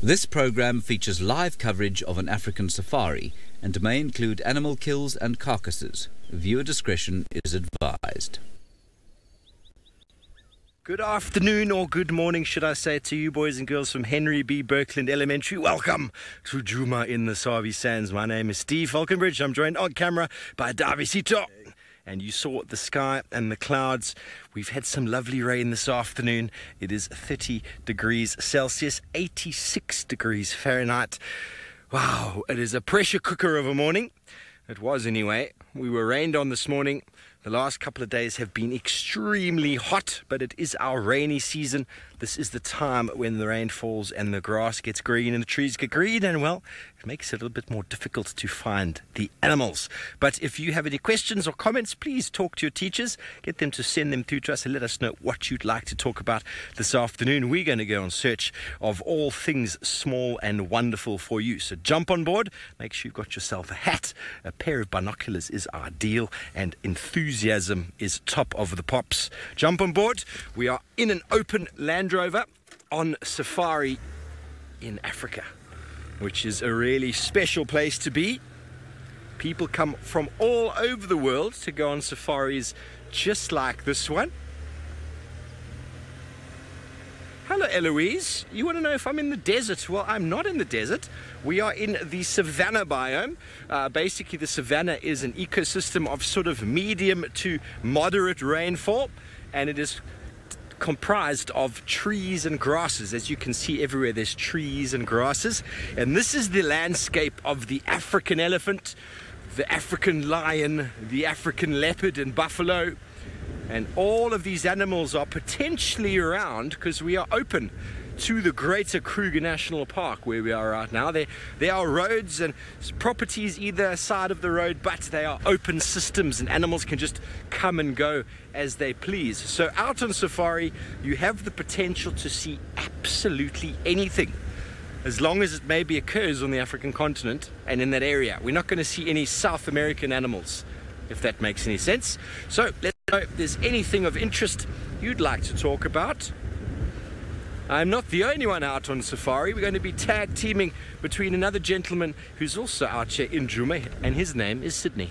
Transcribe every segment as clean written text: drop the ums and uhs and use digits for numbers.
This program features live coverage of an African safari and may include animal kills and carcasses. Viewer discretion is advised. Good afternoon, or good morning, should I say, to you boys and girls from Henry B. Birkland Elementary. Welcome to Juma in the Savi Sands. My name is Steve Falconbridge. I'm joined on camera by Davisito. And you saw the sky and the clouds. We've had some lovely rain this afternoon. It is 30 degrees Celsius, 86 degrees Fahrenheit. Wow, it is a pressure cooker of a morning. It was anyway. We were rained on this morning. The last couple of days have been extremely hot, but it is our rainy season. This is the time when the rain falls and the grass gets green and the trees get green, and well, it makes it a little bit more difficult to find the animals. But if you have any questions or comments, please talk to your teachers. Get them to send them through to us and let us know what you'd like to talk about this afternoon. We're going to go in search of all things small and wonderful for you. So jump on board. Make sure you've got yourself a hat. A pair of binoculars is ideal, and enthusiasm is top of the pops. Jump on board. We are in an open Land Rover on safari in Africa, which is a really special place to be. People come from all over the world to go on safaris just like this one. Hello, Eloise. You want to know if I'm in the desert? Well, I'm not in the desert. We are in the savanna biome. Basically, the savanna is an ecosystem of sort of medium to moderate rainfall, and it is comprised of trees and grasses. As you can see everywhere, there's trees and grasses. And this is the landscape of the African elephant, the African lion, the African leopard and buffalo. And all of these animals are potentially around because we are open to the greater Kruger National Park where we are right now. There are roads and properties either side of the road, but they are open systems and animals can just come and go as they please. So out on safari, you have the potential to see absolutely anything, as long as it maybe occurs on the African continent and in that area. We're not going to see any South American animals, if that makes any sense. So let's know if there's anything of interest you'd like to talk about. I'm not the only one out on safari. We're going to be tag teaming between another gentleman who's also out here in Juma, and his name is Sydney.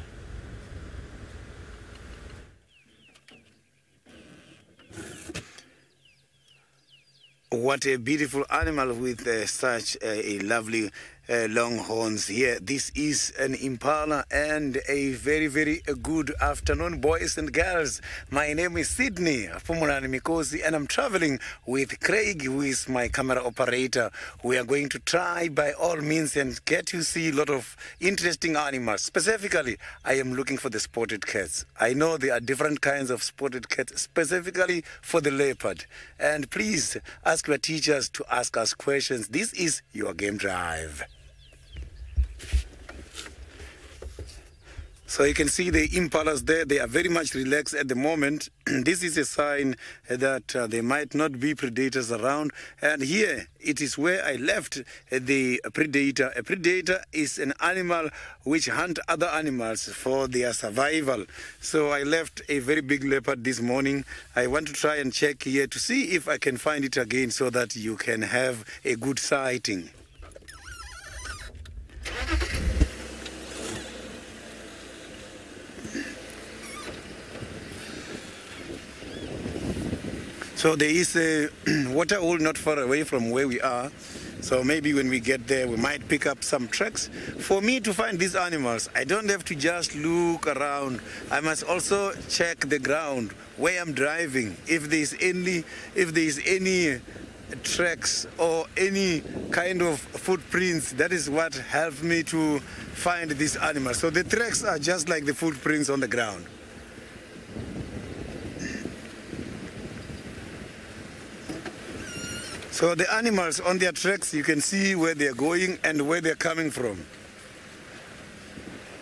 What a beautiful animal with such a lovely long horns here. This is an impala, and a very, very good afternoon, boys and girls. My name is Sydney Mikosi, and I'm traveling with Craig, who is my camera operator. We are going to try by all means and get to see a lot of interesting animals. Specifically, I am looking for the spotted cats. I know there are different kinds of spotted cats, specifically for the leopard. And please ask your teachers to ask us questions. This is your game drive. So you can see the impalas there. They are very much relaxed at the moment. This is a sign that there might not be predators around. And here it is where I left the predator. A predator is an animal which hunt other animals for their survival. So I left a very big leopard this morning. I want to try and check here to see if I can find it again so that you can have a good sighting. So there is a water hole not far away from where we are. So maybe when we get there, we might pick up some tracks. For me to find these animals, I don't have to just look around. I must also check the ground where I'm driving. If there's any tracks or any kind of footprints, that is what helps me to find these animals. So the tracks are just like the footprints on the ground. So the animals on their tracks, you can see where they're going and where they're coming from.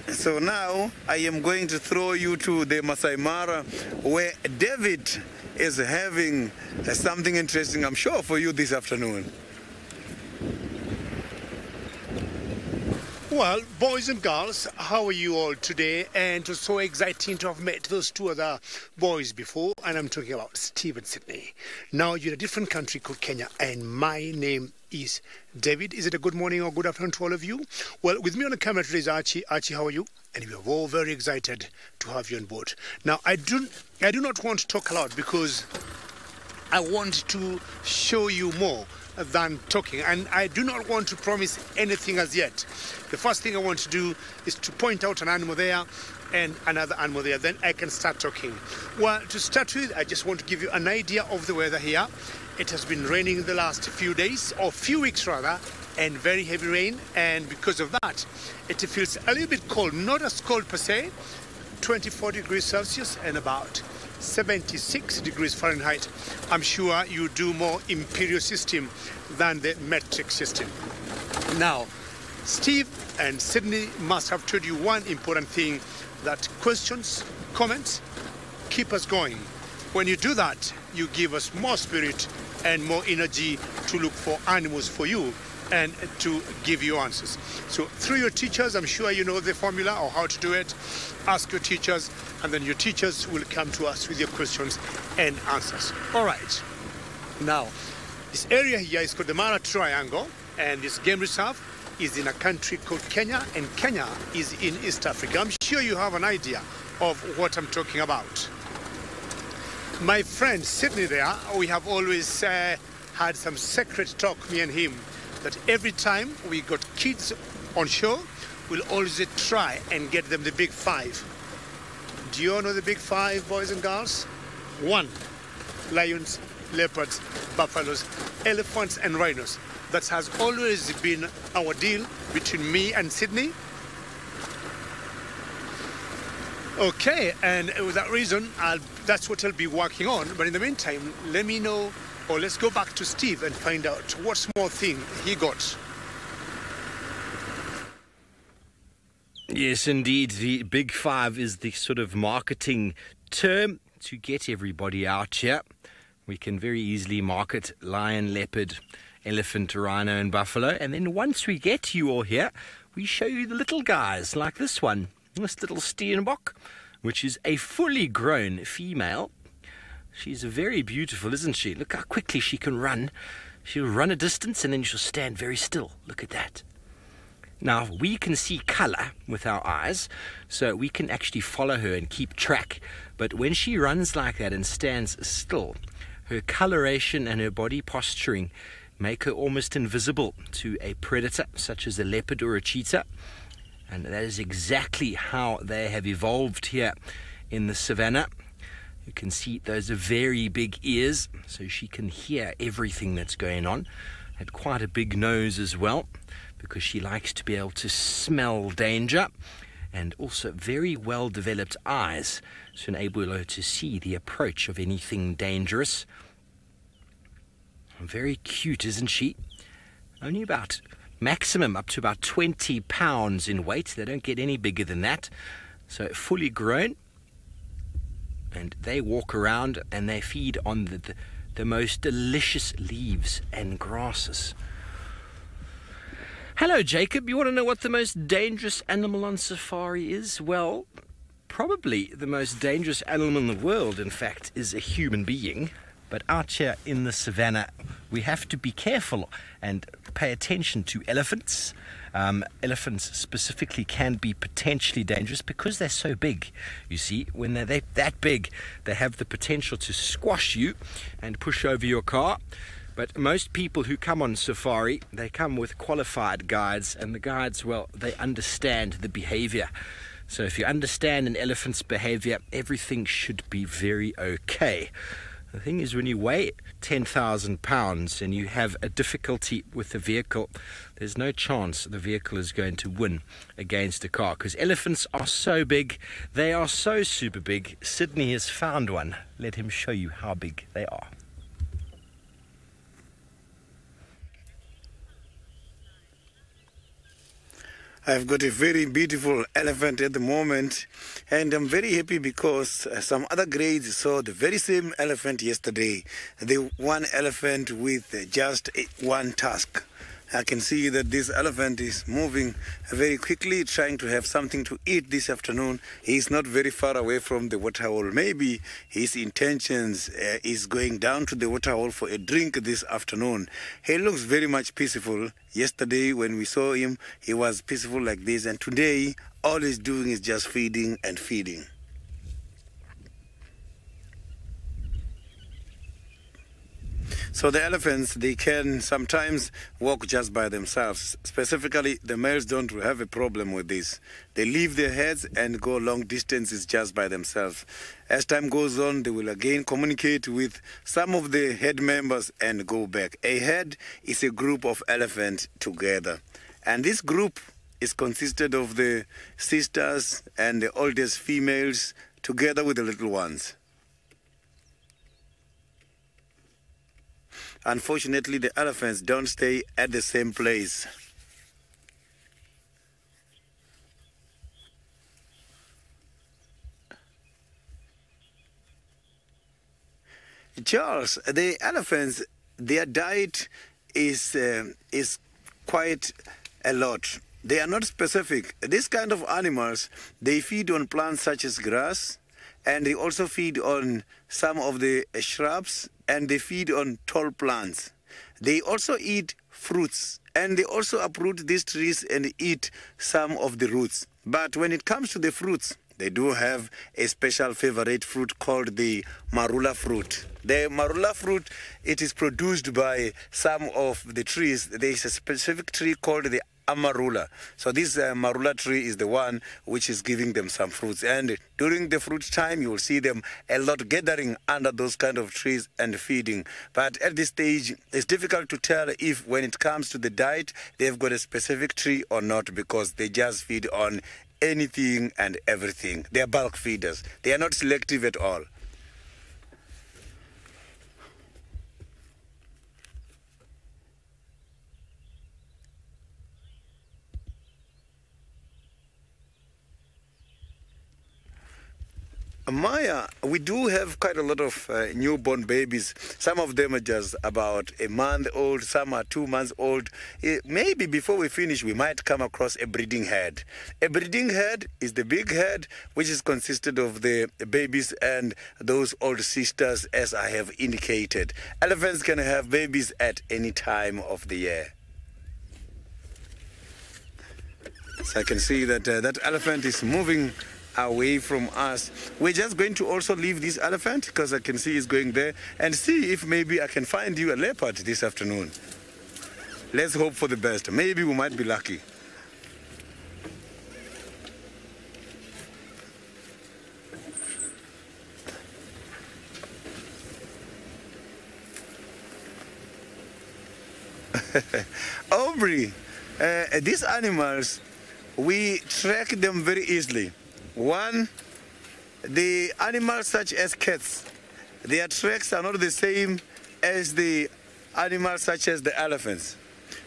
So now I am going to throw you to the Masai Mara, where David is having something interesting, I'm sure, for you this afternoon. Well, boys and girls, how are you all today? And it's so exciting to have met those two other boys before, and I'm talking about Steve and Sydney. Now you're in a different country called Kenya, and my name is David. Is it a good morning or good afternoon to all of you? Well, with me on the camera today is Archie. Archie, how are you? And we are all very excited to have you on board. Now, I do not want to talk a lot because I want to show you more than talking, and I do not want to promise anything as yet. The first thing I want to do is to point out an animal there and another animal there, then I can start talking. Well, to start with, I just want to give you an idea of the weather here. It has been raining the last few days, or few weeks rather, and very heavy rain, and because of that, it feels a little bit cold, not as cold per se, 24 degrees Celsius and about 76 degrees Fahrenheit. I'm sure you do more imperial system than the metric system. Now, Steve and Sydney must have told you one important thing, that questions, comments, keep us going. When you do that, you give us more spirit and more energy to look for animals for you and to give you answers. So through your teachers, I'm sure you know the formula or how to do it. Ask your teachers, and then your teachers will come to us with your questions and answers. All right. Now, this area here is called the Mara Triangle, and this game reserve is in a country called Kenya, and Kenya is in East Africa. I'm sure you have an idea of what I'm talking about. My friend Sydney there, we have always had some secret talk, me and him, that every time we got kids on show, we'll always try and get them the big five. Do you all know the big five, boys and girls? 1, lions, leopards, buffaloes, elephants and rhinos. That has always been our deal between me and Sydney. Okay, and with that reason, that's what I'll be working on. But in the meantime, let me know, or let's go back to Steve and find out what small thing he got. Yes, indeed. The Big Five is the sort of marketing term to get everybody out here. We can very easily market lion, leopard, elephant, rhino and buffalo. And then once we get you all here, we show you the little guys like this one. This little Steenbok, which is a fully grown female. She's very beautiful, isn't she? Look how quickly she can run. She'll run a distance and then she'll stand very still. Look at that. Now, we can see color with our eyes, so we can actually follow her and keep track. But when she runs like that and stands still, her coloration and her body posturing make her almost invisible to a predator, such as a leopard or a cheetah. And that is exactly how they have evolved here in the savannah. You can see those are very big ears, so she can hear everything that's going on. Had quite a big nose as well, because she likes to be able to smell danger. And also very well developed eyes, to enable her to see the approach of anything dangerous. Very cute, isn't she? Only about maximum up to about 20 pounds in weight. They don't get any bigger than that. So fully grown. And they walk around and they feed on the most delicious leaves and grasses. Hello, Jacob. You want to know what the most dangerous animal on safari is? Well, probably the most dangerous animal in the world, in fact, is a human being. But out here in the savannah, we have to be careful and pay attention to elephants. Elephants specifically can be potentially dangerous because they're so big. You see, when they're that big, they have the potential to squash you and push over your car. But most people who come on safari, they come with qualified guides, and the guides, well, they understand the behavior. So if you understand an elephant's behavior, everything should be very okay. The thing is, when you weigh 10,000 pounds and you have a difficulty with the vehicle, there's no chance the vehicle is going to win against a car, because elephants are so big. They are so super big. Sydney has found one. Let him show you how big they are. I've got a very beautiful elephant at the moment, and I'm very happy because some other grades saw the very same elephant yesterday. The one elephant with just one tusk. I can see that this elephant is moving very quickly, trying to have something to eat this afternoon. He's not very far away from the waterhole. Maybe his intentions is going down to the waterhole for a drink this afternoon. He looks very much peaceful. Yesterday when we saw him, he was peaceful like this, and today all he's doing is just feeding and feeding. So the elephants, they can sometimes walk just by themselves. Specifically, the males don't have a problem with this. They leave their heads and go long distances just by themselves. As time goes on, they will again communicate with some of the head members and go back. A head is a group of elephants together. And this group is consisted of the sisters and the oldest females together with the little ones. Unfortunately, the elephants don't stay at the same place. Charles, the elephants, their diet is quite a lot. They are not specific. This kind of animals, they feed on plants such as grass, and they also feed on some of the shrubs, and they feed on tall plants. They also eat fruits, and they also uproot these trees and eat some of the roots. But when it comes to the fruits, they do have a special favorite fruit called the marula fruit. The marula fruit, it is produced by some of the trees. There is a specific tree called the amarula. So this marula tree is the one which is giving them some fruits. And during the fruit time, you will see them a lot gathering under those kind of trees and feeding. But at this stage, it's difficult to tell if when it comes to the diet, they've got a specific tree or not, because they just feed on anything and everything. They are bulk feeders. They are not selective at all. Maya, we do have quite a lot of newborn babies. Some of them are just about a month old, some are 2 months old. Maybe before we finish, we might come across a breeding head. A breeding head is the big head, which is consisted of the babies and those old sisters, as I have indicated. Elephants can have babies at any time of the year. So I can see that that elephant is moving away from us. We're just going to also leave this elephant, because I can see he's going there, and see if maybe I can find you a leopard this afternoon. Let's hope for the best. Maybe we might be lucky. Aubrey, these animals, we track them very easily. One, the animals such as cats, their tracks are not the same as the animals such as the elephants.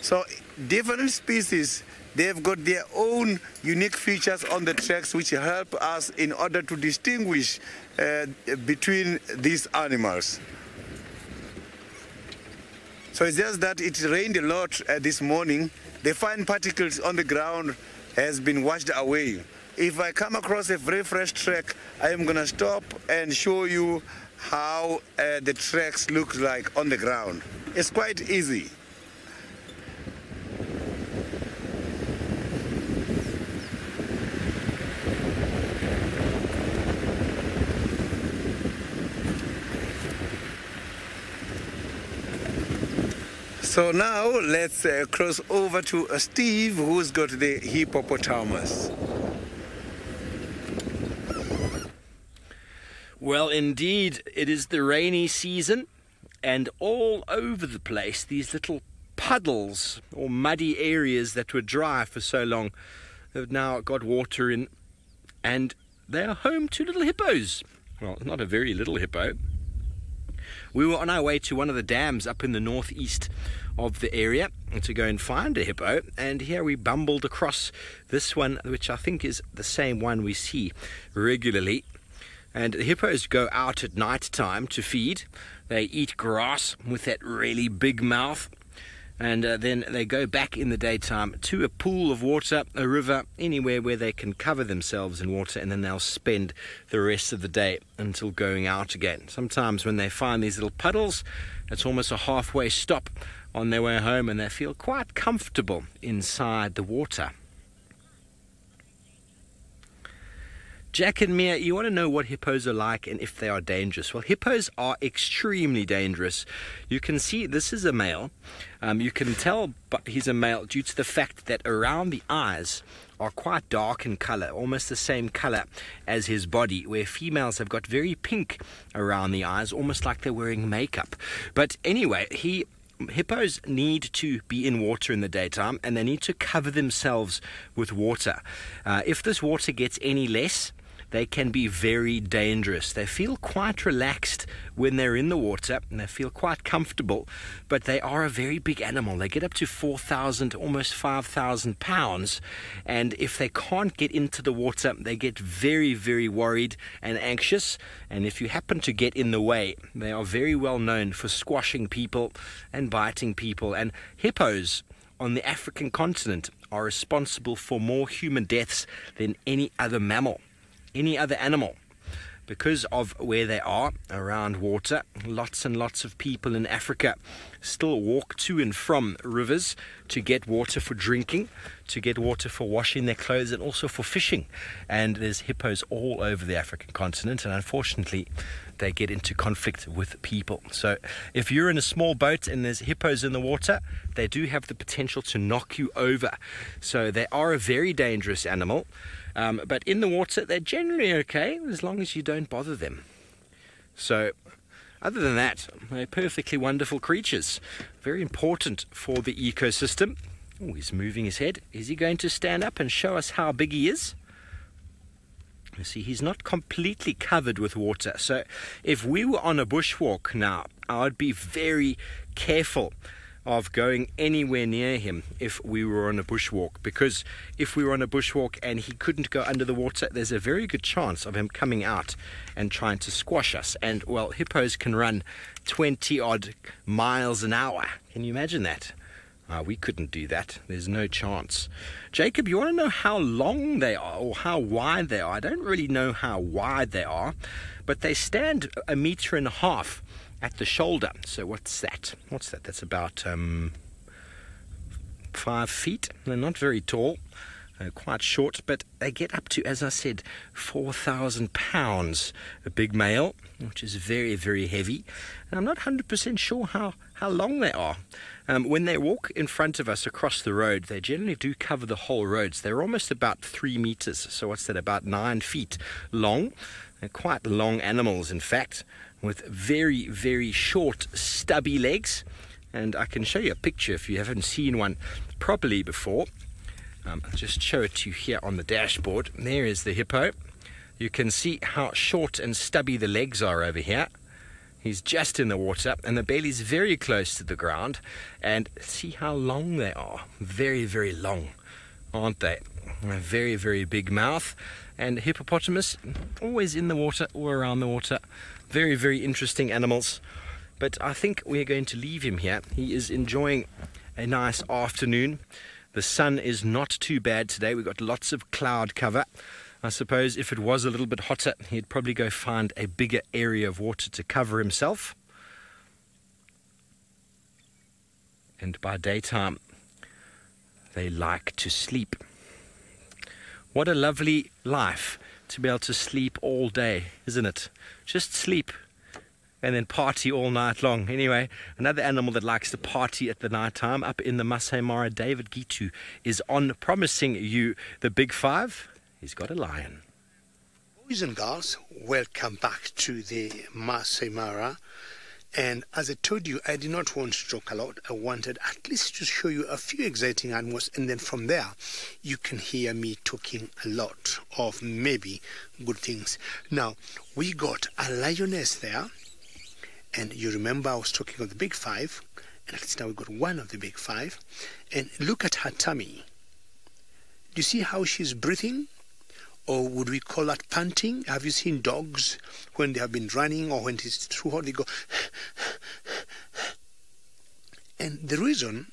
So different species, they've got their own unique features on the tracks which help us in order to distinguish between these animals. So it's just that it rained a lot this morning. The fine particles on the ground has been washed away. If I come across a very fresh track, I am going to stop and show you how the tracks look like on the ground. It's quite easy. So now let's cross over to Steve, who's got the hippopotamus. Well, indeed, it is the rainy season, and all over the place, these little puddles or muddy areas that were dry for so long have now got water in, and they are home to little hippos. Well, not a very little hippo. We were on our way to one of the dams up in the northeast of the area to go and find a hippo, and here we bumbled across this one, which I think is the same one we see regularly. And the hippos go out at night time to feed. They eat grass with that really big mouth. And then they go back in the daytime to a pool of water, a river, anywhere where they can cover themselves in water, and then they'll spend the rest of the day until going out again. Sometimes when they find these little puddles, it's almost a halfway stop on their way home, and they feel quite comfortable inside the water. Jack and Mia, you want to know what hippos are like and if they are dangerous. Well, hippos are extremely dangerous. You can see this is a male. You can tell but he's a male due to the fact that around the eyes are quite dark in color, almost the same color as his body, where females have got very pink around the eyes, almost like they're wearing makeup. But anyway, hippos need to be in water in the daytime, and they need to cover themselves with water. If this water gets any less, they can be very dangerous. They feel quite relaxed when they're in the water, and they feel quite comfortable, but they are a very big animal. They get up to 4,000, almost 5,000 pounds, and if they can't get into the water, they get very, very worried and anxious, and if you happen to get in the way, they are very well known for squashing people and biting people. And hippos on the African continent are responsible for more human deaths than any other mammal, any other animal, because of where they are around water. Lots and lots of people in Africa still walk to and from rivers to get water for drinking, to get water for washing their clothes, and also for fishing. And there's hippos all over the African continent, and unfortunately they get into conflict with people. So if you're in a small boat and there's hippos in the water, they do have the potential to knock you over. So they are a very dangerous animal. But in the water, they're generally okay as long as you don't bother them. So, other than that, they're perfectly wonderful creatures. Very important for the ecosystem. Oh, he's moving his head. Is he going to stand up and show us how big he is? You see, he's not completely covered with water. So, if we were on a bushwalk now, I would be very careful of going anywhere near him if we were on a bushwalk, because if we were on a bushwalk and he couldn't go under the water, there's a very good chance of him coming out and trying to squash us. And well, hippos can run 20 odd miles an hour. Can you imagine that? We couldn't do that. There's no chance. Jacob, you want to know how long they are or how wide they are? I don't really know how wide they are, but they stand 1.5 meters at the shoulder. So what's that? That's about 5 feet. They're not very tall, quite short, but they get up to, as I said, 4,000 pounds. A big male, which is very, very heavy. And I'm not 100% sure how long they are. When they walk in front of us across the road, they generally do cover the whole roads. They're almost about 3 meters. So what's that? About 9 feet long. They're quite long animals, in fact, with very, very short, stubby legs. And I can show you a picture if you haven't seen one properly before. I'll just show it to you here on the dashboard. There is the hippo. You can see how short and stubby the legs are over here. He's just in the water, and the belly's very close to the ground. And see how long they are. Very, very long, aren't they? A very, very big mouth. And hippopotamus, always in the water or around the water. Very, very interesting animals. But I think we're going to leave him here. He is enjoying a nice afternoon. The sun is not too bad today. We've got lots of cloud cover. I suppose if it was a little bit hotter, he'd probably go find a bigger area of water to cover himself. And by daytime, they like to sleep. What a lovely life to be able to sleep all day, isn't it? Just sleep and then party all night long. Anyway, another animal that likes to party at the night time up in the Masai Mara, David Gitu, is on promising you the big five. He's got a lion. Boys and girls, welcome back to the Masai Mara. And as I told you, I did not want to talk a lot. I wanted at least to show you a few exciting animals, and then from there you can hear me talking a lot of maybe good things. Now, we got a lioness there, and you remember I was talking of the big five, and at least now we got one of the big five. And look at her tummy. Do you see how she's breathing? Or would we call that panting? Have you seen dogs when they have been running or when it's too hot, they go... And the reason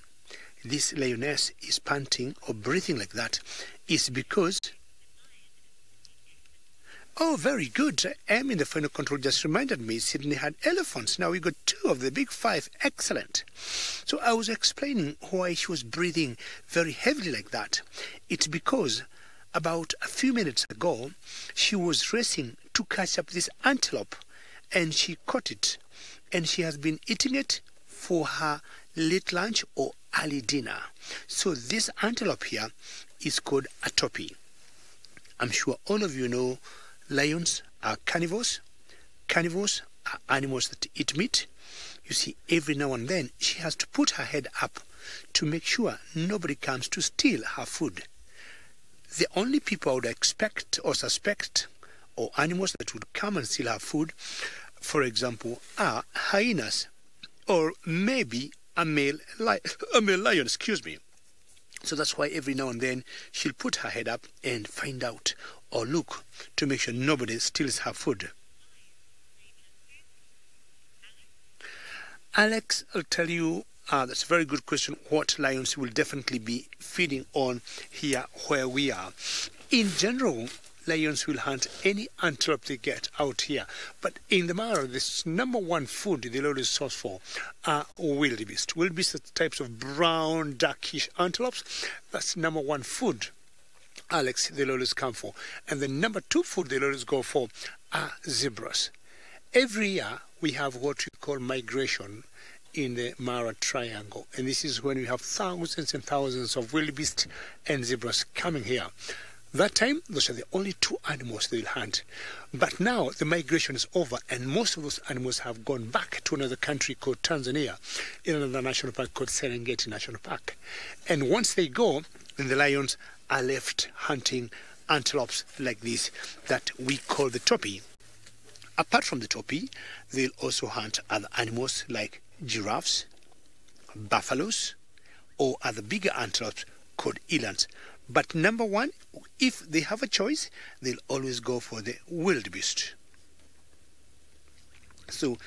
this lioness is panting or breathing like that is because... Oh, very good. Em in the final control just reminded me Sydney had elephants. Now we got 2 of the big 5. Excellent. So I was explaining why she was breathing very heavily like that. It's because about a few minutes ago, she was racing to catch up this antelope, and she caught it, and she has been eating it for her late lunch or early dinner. So this antelope here is called a topi. I'm sure all of you know lions are carnivores. Carnivores are animals that eat meat. You see, every now and then she has to put her head up to make sure nobody comes to steal her food. The only people I would expect or suspect, or animals that would come and steal her food, for example, are hyenas, or maybe a male lion, excuse me. So that's why every now and then she'll put her head up and find out or look to make sure nobody steals her food. Alex, I'll tell you, that's a very good question, what lions will definitely be feeding on here where we are. In general, lions will hunt any antelope they get out here. But in the Mara, this number 1 food they'll always source for are wildebeest. Wildebeest are types of brown, darkish antelopes. That's number 1 food, Alex, they'll always come for. And the number 2 food they'll always go for are zebras. Every year we have what we call migration in the Mara Triangle. And this is when we have thousands and thousands of wildebeest and zebras coming here. That time, those are the only 2 animals they'll hunt. But now the migration is over, and most of those animals have gone back to another country called Tanzania, in another national park called Serengeti National Park. And once they go, then the lions are left hunting antelopes like this that we call the topi. Apart from the topi, they'll also hunt other animals like giraffes, buffaloes, or other bigger antelopes called elands. But number 1, if they have a choice, they'll always go for the wildebeest. So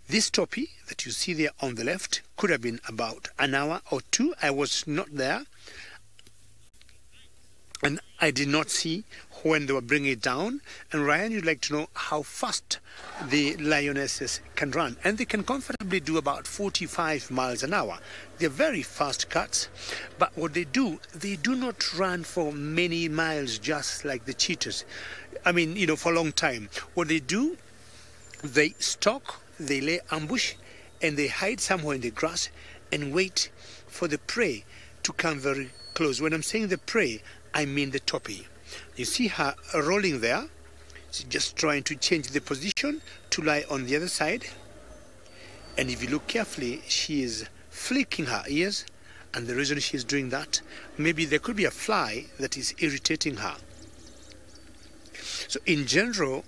this topi that you see there on the left could have been about an hour or 2. I was not there, and I did not see when they were bringing it down. And Ryan, you'd like to know how fast the lionesses can run. And they can comfortably do about 45 miles an hour. They're very fast cats. But what they do not run for many miles just like the cheetahs. I mean, for a long time. What they do, they stalk, they lay ambush, and they hide somewhere in the grass and wait for the prey to come very close. When I'm saying the prey, I mean the topi. You see her rolling there. She's just trying to change the position to lie on the other side. And if you look carefully, she is flicking her ears. And the reason she's doing that, maybe there could be a fly that is irritating her. So in general,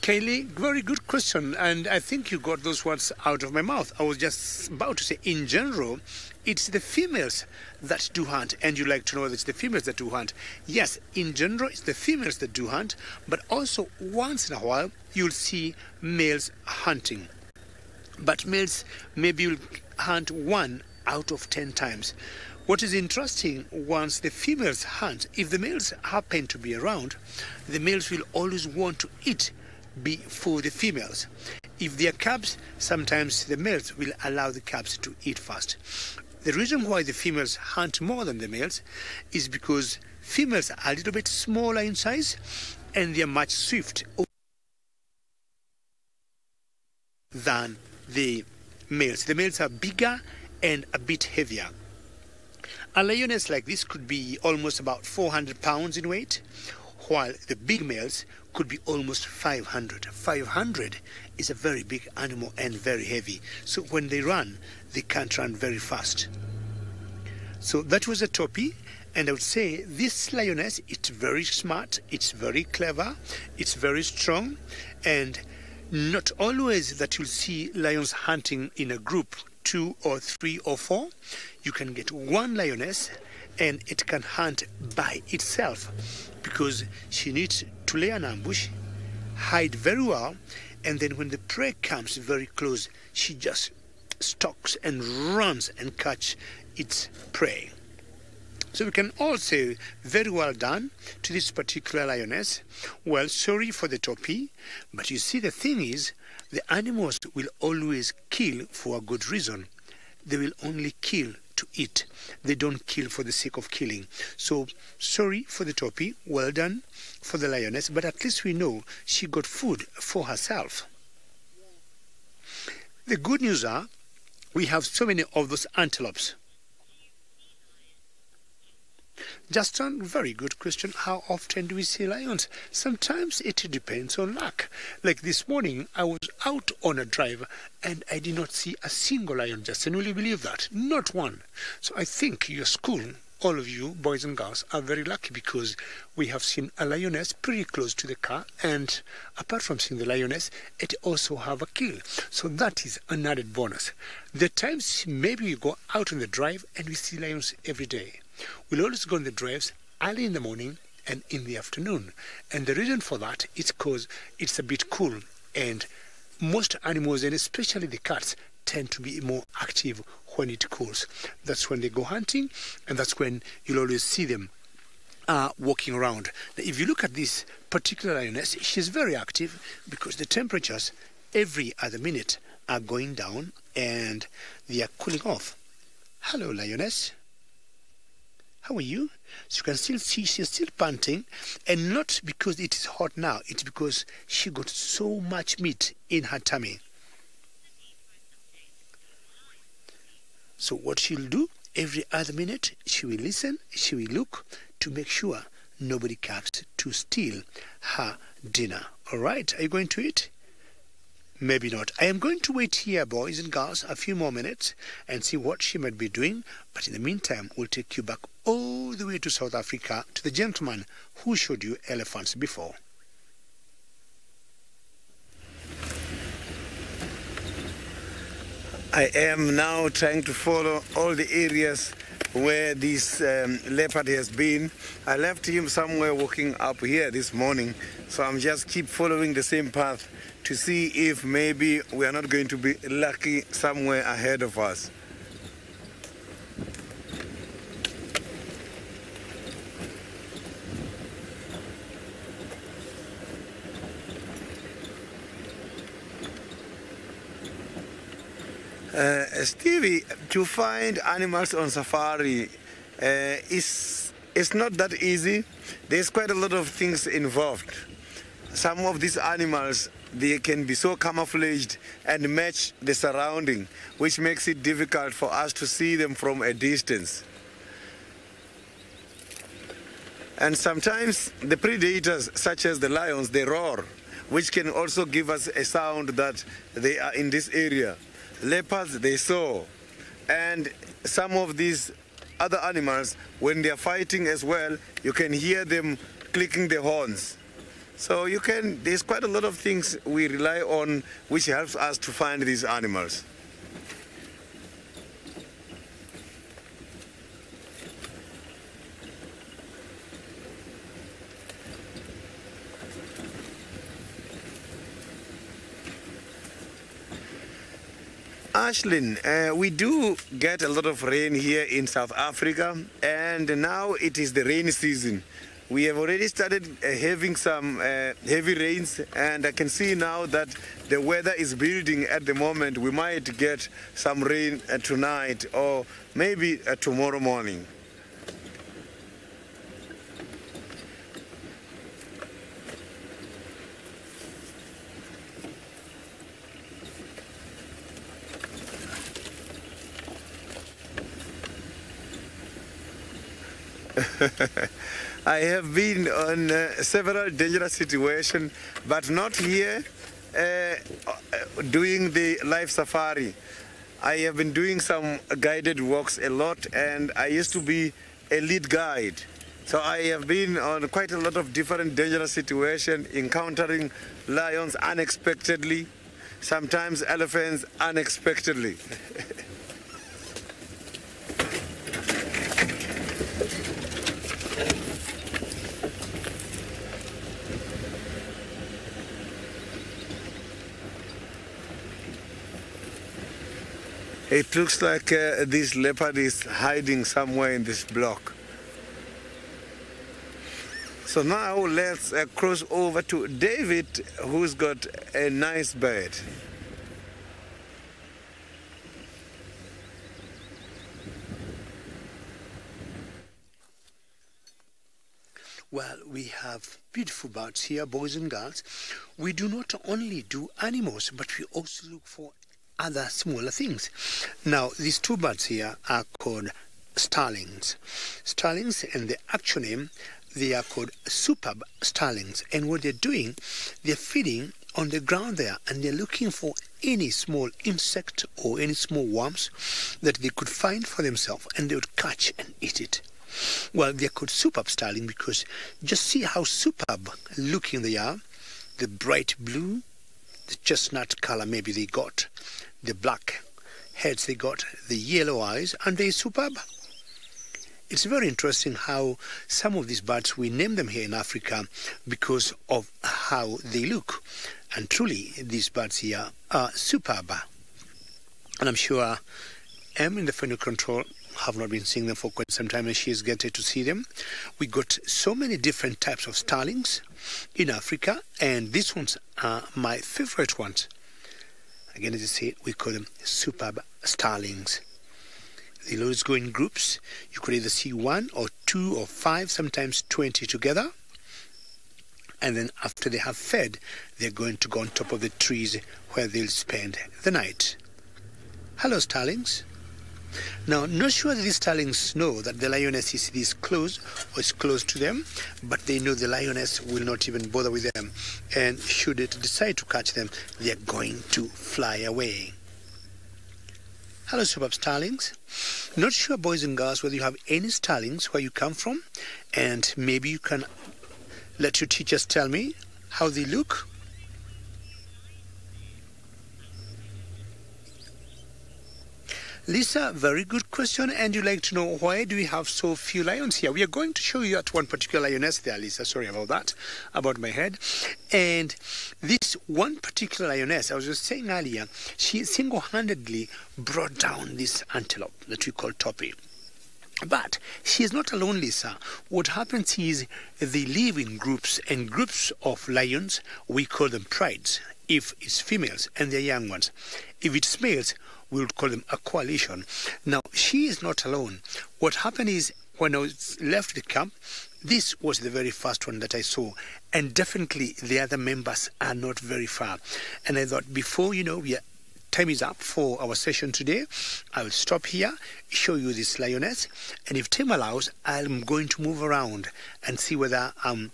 Kaylee, very good question, and I think you got those words out of my mouth. I was just about to say, in general, it's the females that do hunt, and you like to know that it's the females that do hunt. Yes, in general, it's the females that do hunt, but also once in a while, you'll see males hunting. But males maybe will hunt 1 out of 10 times. What is interesting, once the females hunt, if the males happen to be around, the males will always want to eat before the females. If they are cubs, sometimes the males will allow the cubs to eat first. The reason why the females hunt more than the males is because females are a little bit smaller in size and they are much swift than the males. The males are bigger and a bit heavier. A lioness like this could be almost about 400 pounds in weight, while the big males could be almost 500. 500 is a very big animal and very heavy. So when they run, they can't run very fast. So that was a topi. And I would say this lioness, it's very smart, it's very clever, it's very strong. And not always that you'll see lions hunting in a group, 2 or 3 or 4. You can get 1 lioness and it can hunt by itself, because she needs to lay an ambush, hide very well, and then when the prey comes very close, she just stalks and runs and catch its prey. So we can all say very well done to this particular lioness. Well, sorry for the topi, but you see, the thing is, the animals will always kill for a good reason. They will only kill to eat. They don't kill for the sake of killing. So sorry for the topi, well done for the lioness, but at least we know she got food for herself. The good news are, we have so many of those antelopes. Justin, very good question. How often do we see lions? Sometimes it depends on luck. Like this morning, I was out on a drive and I did not see a single lion. Justin, will you believe that? Not one. So I think your school, all of you, boys and girls, are very lucky because we have seen a lioness pretty close to the car, and apart from seeing the lioness, it also have a kill. So that is an added bonus. The times maybe we go out on the drive and we see lions every day. We'll always go on the drives early in the morning and in the afternoon. And the reason for that is because it's a bit cool, and most animals, and especially the cats, tend to be more active when it cools. That's when they go hunting, and that's when you'll always see them walking around. Now, if you look at this particular lioness, she's very active because the temperatures every other minute are going down and they are cooling off. Hello, lioness. How are you? So you can still see she's still panting, and not because it is hot now, it's because she got so much meat in her tummy. So what she'll do, every other minute, she will listen, she will look to make sure nobody comes to steal her dinner. All right, are you going to eat? Maybe not. I am going to wait here, boys and girls, a few more minutes and see what she might be doing. But in the meantime, we'll take you back all the way to South Africa to the gentleman who showed you elephants before. I am now trying to follow all the areas where this leopard has been. I left him somewhere walking up here this morning, so I'm just keep following the same path to see if maybe we are not going to be lucky somewhere ahead of us. Stevie, to find animals on safari is not that easy. There's quite a lot of things involved. Some of these animals, they can be so camouflaged and match the surrounding, which makes it difficult for us to see them from a distance. And sometimes the predators, such as the lions, they roar, which can also give us a sound that they are in this area. Leopards, they soar. And some of these other animals, when they are fighting as well, you can hear them clicking the horns. So there's quite a lot of things we rely on which helps us to find these animals. Ashlyn, we do get a lot of rain here in South Africa, and now it is the rainy season. We have already started having some heavy rains, and I can see now that the weather is building at the moment. We might get some rain tonight or maybe tomorrow morning. I have been on several dangerous situations, but not here doing the live safari. I have been doing some guided walks a lot, and I used to be a lead guide. So I have been on quite a lot of different dangerous situations, encountering lions unexpectedly, sometimes elephants unexpectedly. It looks like this leopard is hiding somewhere in this block. So now let's cross over to David, who's got a nice bird. Well, we have beautiful birds here, boys and girls. We do not only do animals, but we also look for other smaller things. Now, these two birds here are called starlings. Starlings, and the actual name, they are called superb starlings. And what they're doing, they're feeding on the ground there, and they're looking for any small insect or any small worms that they could find for themselves, and they would catch and eat it. Well, they're called superb starling because just see how superb looking they are. The bright blue, the chestnut color maybe they got, the black heads they got, the yellow eyes, and they're superb. It's very interesting how some of these birds, we name them here in Africa because of how they look. And truly, these birds here are superb. And I'm sure Em in the final control have not been seeing them for quite some time, and she is getting to see them. We got so many different types of starlings in Africa, and these ones are my favorite ones. Again, as I say, we call them superb starlings. They always go in groups. You could either see 1 or 2 or 5, sometimes 20 together. And then after they have fed, they're going to go on top of the trees where they'll spend the night. Hello, starlings. Now, not sure that these starlings know that the lioness is this close or is close to them, but they know the lioness will not even bother with them. And should it decide to catch them, they're going to fly away. Hello, superb starlings. Not sure, boys and girls, whether you have any starlings where you come from, and maybe you can let your teachers tell me how they look. Lisa, very good question, and you'd like to know why do we have so few lions here? We are going to show you at one particular lioness there, Lisa. Sorry about that, about my head. And this one particular lioness, I was just saying earlier, she single-handedly brought down this antelope that we call Toppy. But she is not alone, Lisa. What happens is they live in groups, and groups of lions, we call them prides, if it's females and they're young ones. If it's males, we would call them a coalition. Now, she is not alone. What happened is, when I left the camp, this was the very first one that I saw. And definitely the other members are not very far. And I thought, before, time is up for our session today, I will stop here, show you this lioness. And if time allows, I'm going to move around and see whether I'll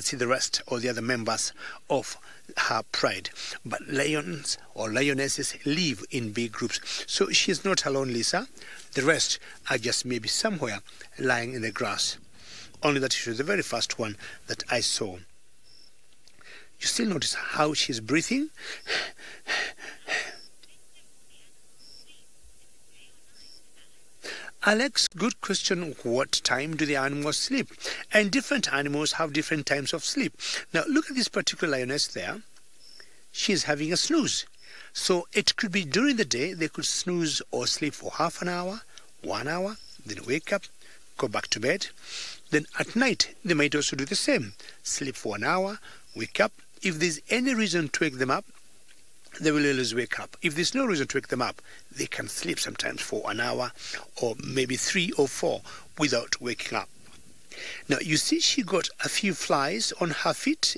see the rest or the other members of her pride. But lions or lionesses live in big groups. So she is not alone, Lisa. The rest are just maybe somewhere lying in the grass. Only that she was the very first one that I saw. You still notice how she's breathing? Alex, good question. What time do the animals sleep? And different animals have different times of sleep. Now, look at this particular lioness there. She's having a snooze. So it could be during the day, they could snooze or sleep for half an hour, 1 hour, then wake up, go back to bed. Then at night, they might also do the same. Sleep for 1 hour, wake up. If there's any reason to wake them up, they will always wake up. If there's no reason to wake them up, they can sleep sometimes for 1 hour or maybe 3 or 4 without waking up. Now, you see she got a few flies on her feet.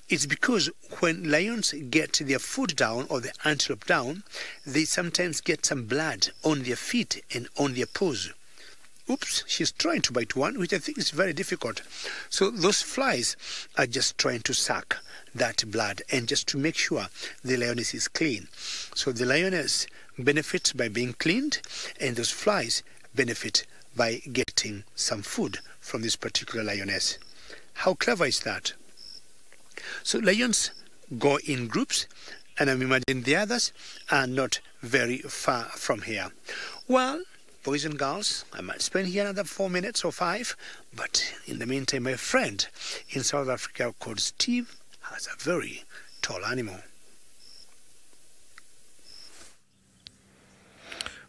It's because when lions get their food down or the antelope down, they sometimes get some blood on their feet and on their paws. Oops, she's trying to bite one, which I think is very difficult. So those flies are just trying to suck that blood and just to make sure the lioness is clean. So the lioness benefits by being cleaned, and those flies benefit by getting some food from this particular lioness. How clever is that? So lions go in groups, and I'm imagining the others are not very far from here. Well, boys and girls, I might spend here another 4 minutes or 5, but in the meantime, my friend in South Africa called Steve has a very tall animal.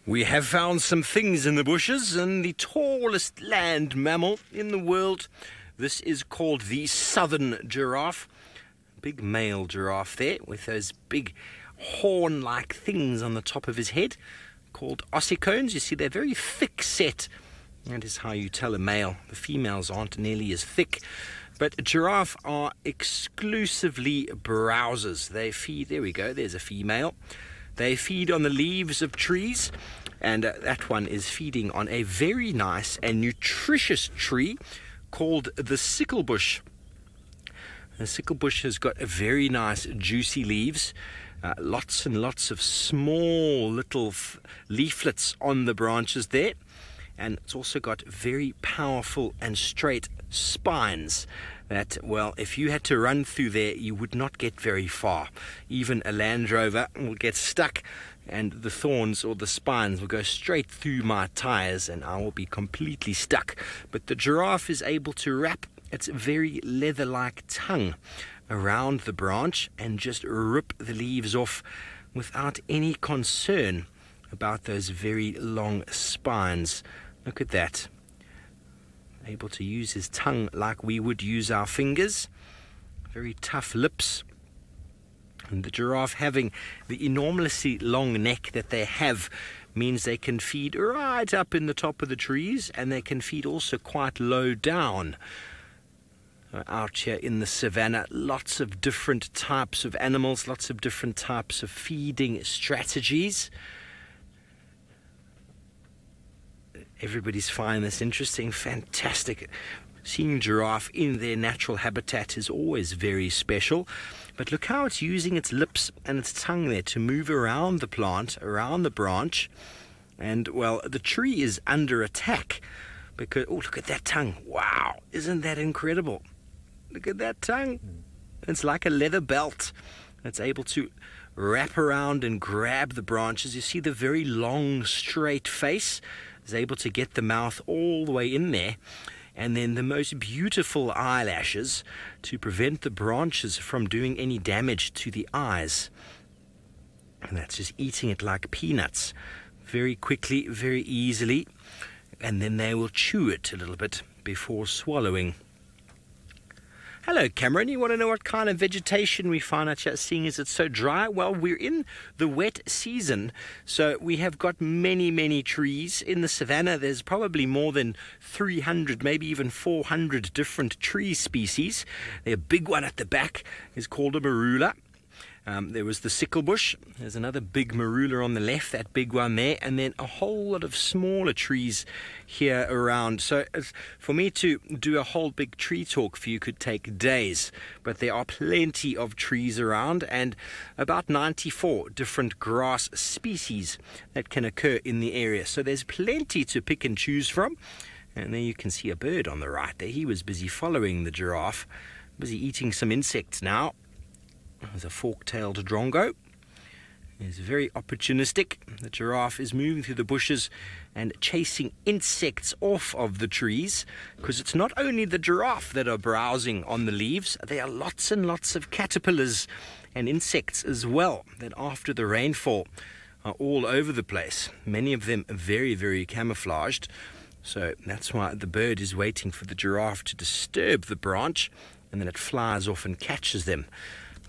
We have found some things in the bushes, and the tallest land mammal in the world. This is called the southern giraffe. Big male giraffe there with those big horn-like things on the top of his head called ossicones. You see, they're very thick set. That is how you tell a male. The females aren't nearly as thick. But giraffe are exclusively browsers. They feed, there we go, there's a female. They feed on the leaves of trees, and that one is feeding on a very nice and nutritious tree called the sickle bush. The sickle bush has got very nice juicy leaves, lots and lots of small little leaflets on the branches there, and it's also got very powerful and straight spines that, well, if you had to run through there, you would not get very far. Even a Land Rover will get stuck, and the thorns or the spines will go straight through my tires, and I will be completely stuck. But the giraffe is able to wrap its very leather-like tongue around the branch and just rip the leaves off without any concern about those very long spines. Look at that. Able to use his tongue like we would use our fingers. Very tough lips. And the giraffe, having the enormously long neck that they have, means they can feed right up in the top of the trees, and they can feed also quite low down. Out here in the savannah, lots of different types of animals, lots of different types of feeding strategies. Everybody's finding this interesting, fantastic. Seeing giraffe in their natural habitat is always very special. But look how it's using its lips and its tongue there to move around the plant, around the branch. And, well, the tree is under attack because, oh, look at that tongue. Wow, isn't that incredible? Look at that tongue. It's like a leather belt. It's able to wrap around and grab the branches. You see the very long, straight face is able to get the mouth all the way in there, and then the most beautiful eyelashes to prevent the branches from doing any damage to the eyes. And that's just eating it like peanuts, very quickly, very easily, and then they will chew it a little bit before swallowing. Hello, Cameron. You want to know what kind of vegetation we find out here, seeing as it's so dry? Well, we're in the wet season, so we have got many, many trees. In the savannah, there's probably more than 300, maybe even 400 different tree species. A big one at the back is called a marula. There was the sickle bush. There's another big marula on the left, that big one there, and then a whole lot of smaller trees here around. So for me to do a whole big tree talk for you could take days, but there are plenty of trees around and about 94 different grass species that can occur in the area. So there's plenty to pick and choose from. And there you can see a bird on the right there. He was busy following the giraffe, busy eating some insects now. There's a fork-tailed drongo. He's very opportunistic. The giraffe is moving through the bushes and chasing insects off of the trees, because it's not only the giraffe that are browsing on the leaves. There are lots and lots of caterpillars and insects as well that after the rainfall are all over the place. Many of them very, very camouflaged. So that's why the bird is waiting for the giraffe to disturb the branch, and then it flies off and catches them.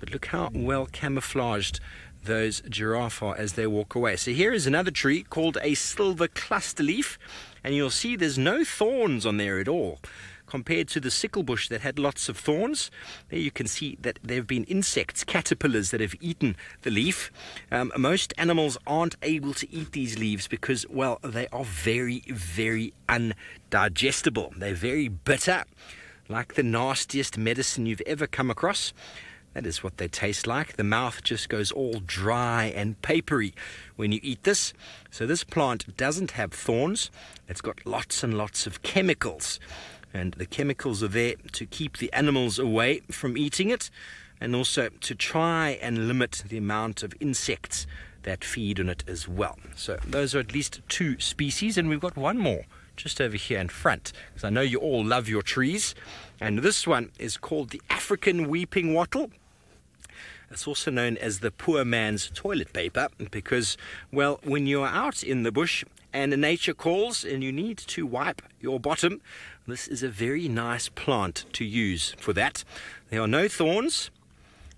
But look how well camouflaged those giraffe are as they walk away. So here is another tree called a silver cluster leaf, and you'll see there's no thorns on there at all. Compared to the sickle bush that had lots of thorns, there you can see that there have been insects, caterpillars that have eaten the leaf. Most animals aren't able to eat these leaves because, well, they are very, very undigestible. They're very bitter, like the nastiest medicine you've ever come across. That is what they taste like. The mouth just goes all dry and papery when you eat this. So this plant doesn't have thorns. It's got lots and lots of chemicals. And the chemicals are there to keep the animals away from eating it, and also to try and limit the amount of insects that feed on it as well. So those are at least 2 species, and we've got one more just over here in front, because I know you all love your trees. And this one is called the African weeping wattle. It's also known as the poor man's toilet paper because, well, when you're out in the bush and nature calls and you need to wipe your bottom, this is a very nice plant to use for that. There are no thorns.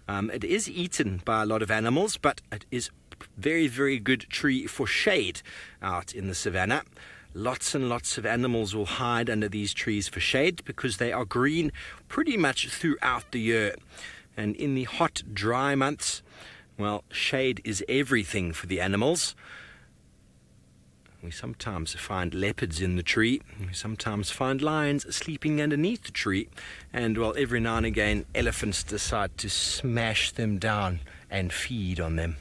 It is eaten by a lot of animals, but it is very, very good tree for shade out in the savannah. Lots and lots of animals will hide under these trees for shade because they are green pretty much throughout the year. And in the hot, dry months, well, shade is everything for the animals. We sometimes find leopards in the tree. We sometimes find lions sleeping underneath the tree. And, well, every now and again, elephants decide to smash them down and feed on them.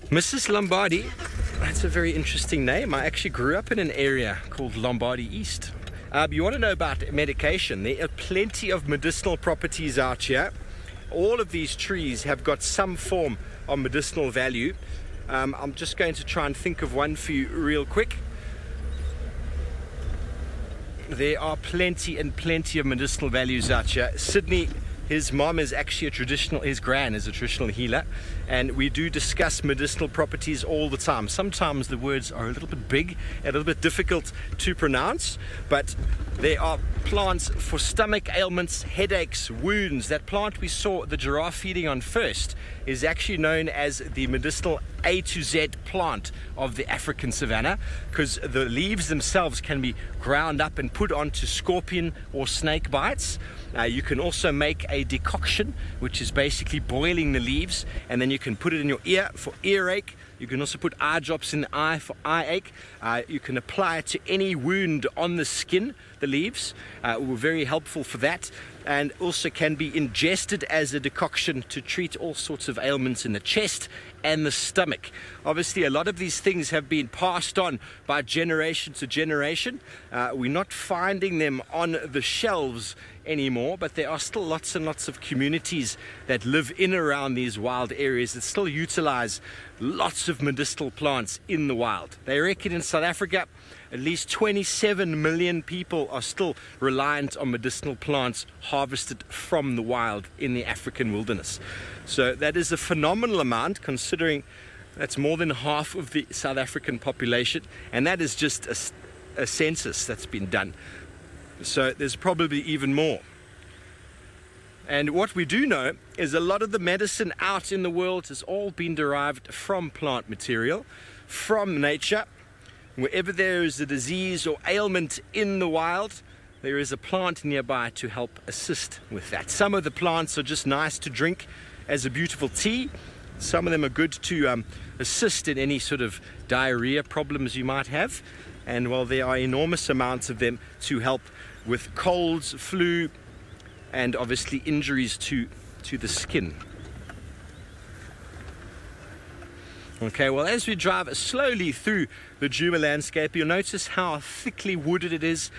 Mrs. Lombardi, that's a very interesting name. I actually grew up in an area called Lombardy East. You want to know about medication? There are plenty of medicinal properties out here. All of these trees have got some form of medicinal value. I'm just going to try and think of one for you real quick. There are plenty and plenty of medicinal values out here. Sydney, his mom is actually his gran is a traditional healer, and we do discuss medicinal properties all the time. Sometimes the words are a little bit big and a little bit difficult to pronounce, but there are plants for stomach ailments, headaches, wounds. That plant we saw the giraffe feeding on first is actually known as the medicinal A to Z plant of the African savanna, because the leaves themselves can be ground up and put onto scorpion or snake bites. You can also make a decoction, which is basically boiling the leaves, and then you can put it in your ear for earache. You can also put eye drops in the eye for eye ache. You can apply it to any wound on the skin, the leaves. Were very helpful for that, and also can be ingested as a decoction to treat all sorts of ailments in the chest and the stomach. Obviously, a lot of these things have been passed on by generation to generation. We're not finding them on the shelves anymore, but there are still lots and lots of communities that live in around these wild areas that still utilize lots of medicinal plants in the wild. They reckon in South Africa at least 27 million people are still reliant on medicinal plants harvested from the wild in the African wilderness. So that is a phenomenal amount, considering that's more than half of the South African population, and that is just a census that's been done. So there's probably even more. And what we do know is a lot of the medicine out in the world has all been derived from plant material, from nature. Wherever there is a disease or ailment in the wild, there is a plant nearby to help assist with that. Some of the plants are just nice to drink as a beautiful tea. Some of them are good to assist in any sort of diarrhea problems you might have. And while there are enormous amounts of them to help with colds, flu, and obviously injuries to the skin. Okay, well, as we drive slowly through the Djuma landscape, you'll notice how thickly wooded it is.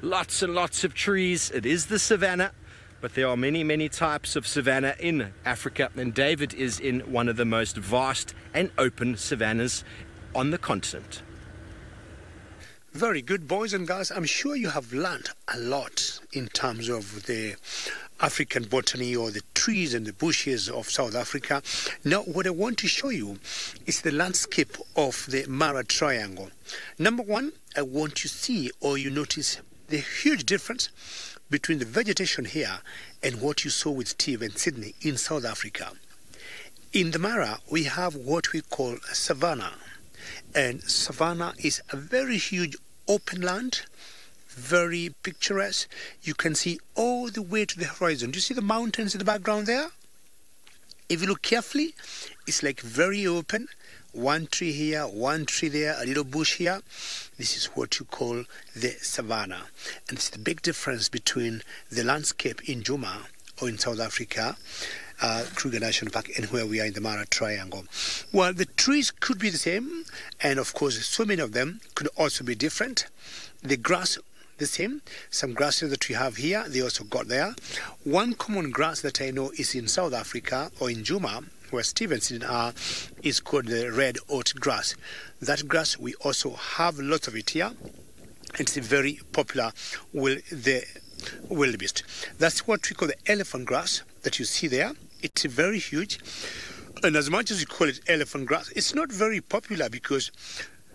Lots and lots of trees. It is the savannah, but there are many, many types of savannah in Africa, and David is in one of the most vast and open savannas on the continent. Very good, boys and girls. I'm sure you have learned a lot in terms of the African botany or the trees and the bushes of South Africa. Now, what I want to show you is the landscape of the Mara Triangle. Number one, I want to see or you notice the huge difference between the vegetation here and what you saw with Steve and Sydney in South Africa. In the Mara, we have what we call savanna. And savanna is a very huge open land, very picturesque. You can see all the way to the horizon. Do you see the mountains in the background there? If you look carefully, it's like very open. One tree here, one tree there, a little bush here. This is what you call the savanna. And it's the big difference between the landscape in Djuma or in South Africa, Kruger National Park, and where we are in the Mara Triangle. Well, the trees could be the same, and of course so many of them could also be different. The grass, the same. Some grasses that we have here, they also got there. One common grass that I know is in South Africa or in Djuma, where Stevenson are, is called the red oat grass. That grass, we also have lots of it here. It's very popular with the wildebeest. That's what we call the elephant grass that you see there. It's very huge. And as much as you call it elephant grass, it's not very popular because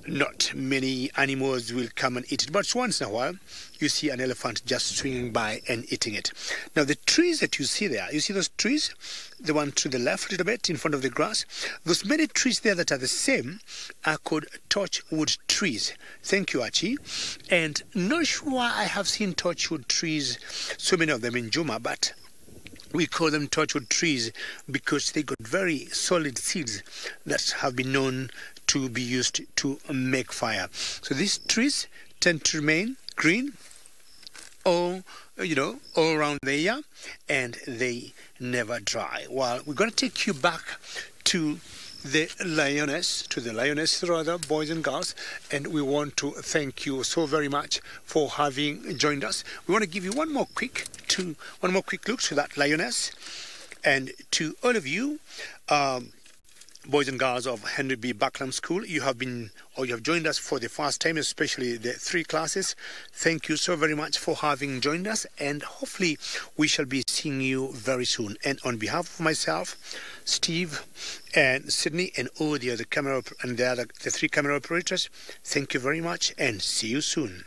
not many animals will come and eat it. But once in a while, you see an elephant just swinging by and eating it. Now, the trees that you see there, you see those trees? The one to the left a little bit in front of the grass? Those many trees there that are the same are called torchwood trees. Thank you, Archie. And not sure I have seen torchwood trees, so many of them in Juma, but we call them torchwood trees because they got very solid seeds that have been known to be used to make fire. So these trees tend to remain green all around the year, and they never dry. Well, we're going to take you back to the lioness, boys and girls, and we want to thank you so very much for having joined us. We want to give you one more quick look to that lioness, and to all of you, boys and girls of Henry B. Bucklam School, you have joined us for the first time, especially the 3 classes. Thank you so very much for having joined us, and hopefully we shall be seeing you very soon. And on behalf of myself, Steve, and Sydney, and all the other the 3 camera operators, thank you very much, and see you soon.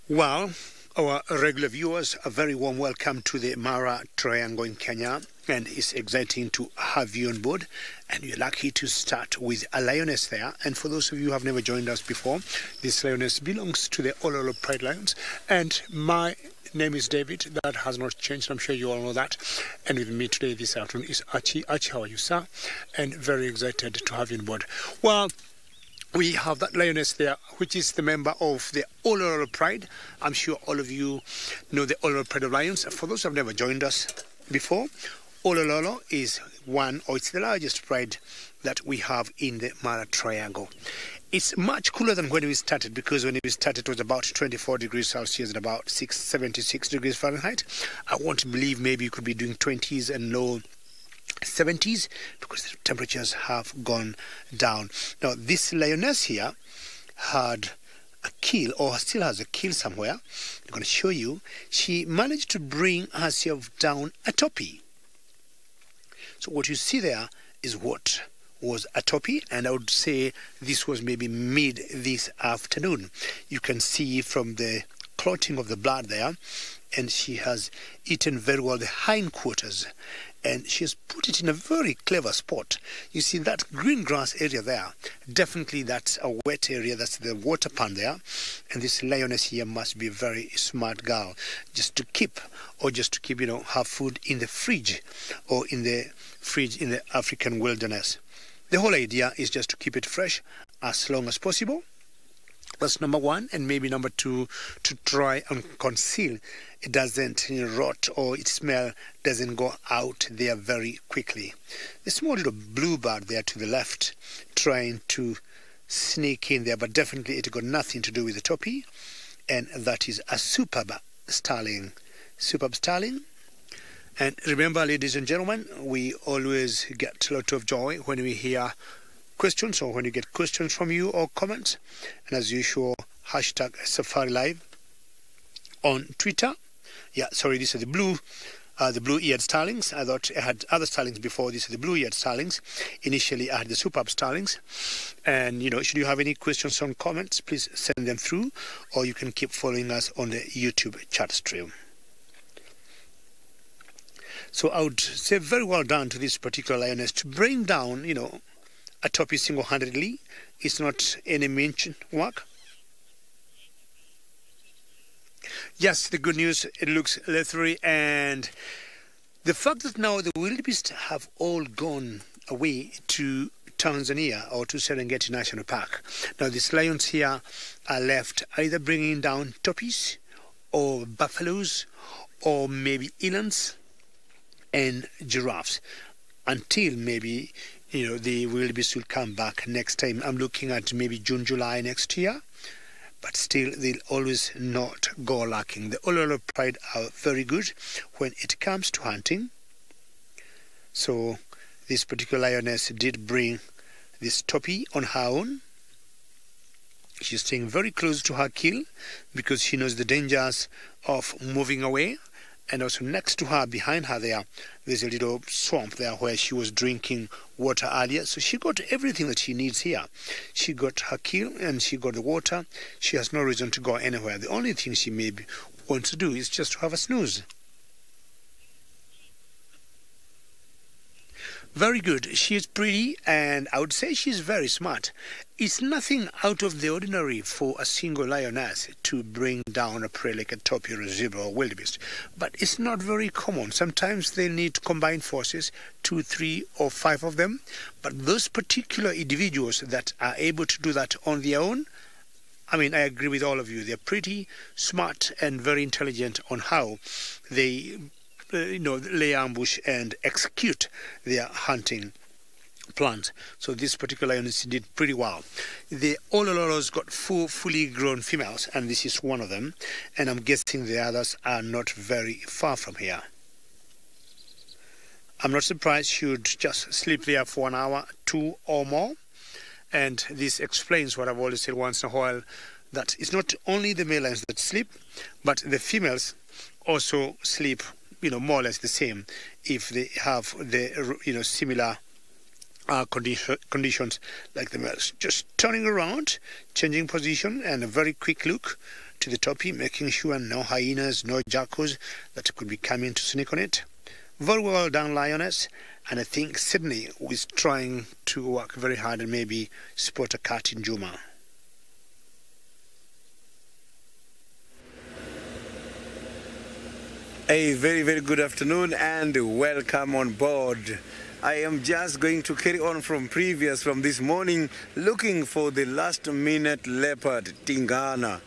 Well, our regular viewers, a very warm welcome to the Mara Triangle in Kenya, and it's exciting to have you on board, and we're lucky to start with a lioness there. And for those of you who have never joined us before, this lioness belongs to the Ololo Pride Lions, and my name is David. That has not changed. I'm sure you all know that. And with me today this afternoon is Archie. Archie, how are you, sir? And very excited to have you on board. Well, we have that lioness there, which is the member of the Ololo Pride. I'm sure all of you know the Ololo Pride of Lions. For those who have never joined us before, Ololo is it's the largest pride that we have in the Mara Triangle. It's much cooler than when we started, because when we started it was about 24 degrees Celsius and about 76 degrees Fahrenheit. I want to believe maybe you could be doing 20s and low 70s because the temperatures have gone down. Now, this lioness here had a kill, or still has a kill somewhere. I'm going to show you. She managed to bring herself down a toppy. So what you see there is what was a toppy, and I would say this was maybe mid this afternoon. You can see from the clotting of the blood there, and she has eaten very well the hindquarters, and she has put it in a very clever spot. You see that green grass area there, definitely that's a wet area, that's the water pond there, and this lioness here must be a very smart girl, just to keep her food in the fridge, or in the fridge in the African wilderness. The whole idea is just to keep it fresh as long as possible. That's number one, and maybe number two, to try and conceal it doesn't rot, or its smell doesn't go out there very quickly. The small little blue bird there to the left trying to sneak in there, but definitely it got nothing to do with the toppy, and that is a superb starling. And remember, ladies and gentlemen, we always get a lot of joy when we hear questions, or when you get questions from you or comments. And as usual, hashtag SafariLive on Twitter. Yeah, sorry, these are the blue-eared starlings. I thought I had other starlings before. These are the blue-eared starlings. Initially, I had the superb starlings. And, should you have any questions or comments, please send them through, or you can keep following us on the YouTube chat stream. So I would say very well done to this particular lioness to bring down, a toppy single-handedly. It's not any mean work. Yes, the good news, it looks leathery, and The fact that now the wildebeest have all gone away to Tanzania or to Serengeti National Park. Now these lions here are left either bringing down toppies or buffaloes or maybe elands and giraffes until maybe the wildebeest will come back next time. I'm looking at maybe June, July next year, but still they'll always not go lacking. The Ololo Pride are very good when it comes to hunting. So this particular lioness did bring this toppy on her own. She's staying very close to her kill because she knows the dangers of moving away. And also next to her, behind her there's a little swamp there where she was drinking water earlier. So she got everything that she needs here. She got her kill and she got the water. She has no reason to go anywhere. The only thing she maybe wants to do is just to have a snooze. Very good. She is pretty, and I would say she's very smart. It's nothing out of the ordinary for a single lioness to bring down a prey like a toppy or a zebra or wildebeest, but it's not very common. Sometimes they need combined forces, 2, 3, or 5 of them, but those particular individuals that are able to do that on their own, I mean, I agree with all of you. They're pretty smart and very intelligent on how they lay ambush and execute their hunting plans. So this particular lioness did pretty well. The Olololos got 4 fully grown females, and this is one of them, and I'm guessing the others are not very far from here. I'm not surprised she would just sleep there for 1 hour, 2 or more, and this explains what I've always said once in a while, that it's not only the male lions that sleep, but the females also sleep more or less the same if they have the similar conditions like the males. Just turning around, changing position, and a very quick look to the toppy, making sure no hyenas, no jackals that could be coming to sneak on it. Very well done, lioness. And I think Sydney was trying to work very hard and maybe spot a cat in Juma. A very, very good afternoon and welcome on board. I am just going to carry on from this morning, looking for the last minute leopard, Tingana.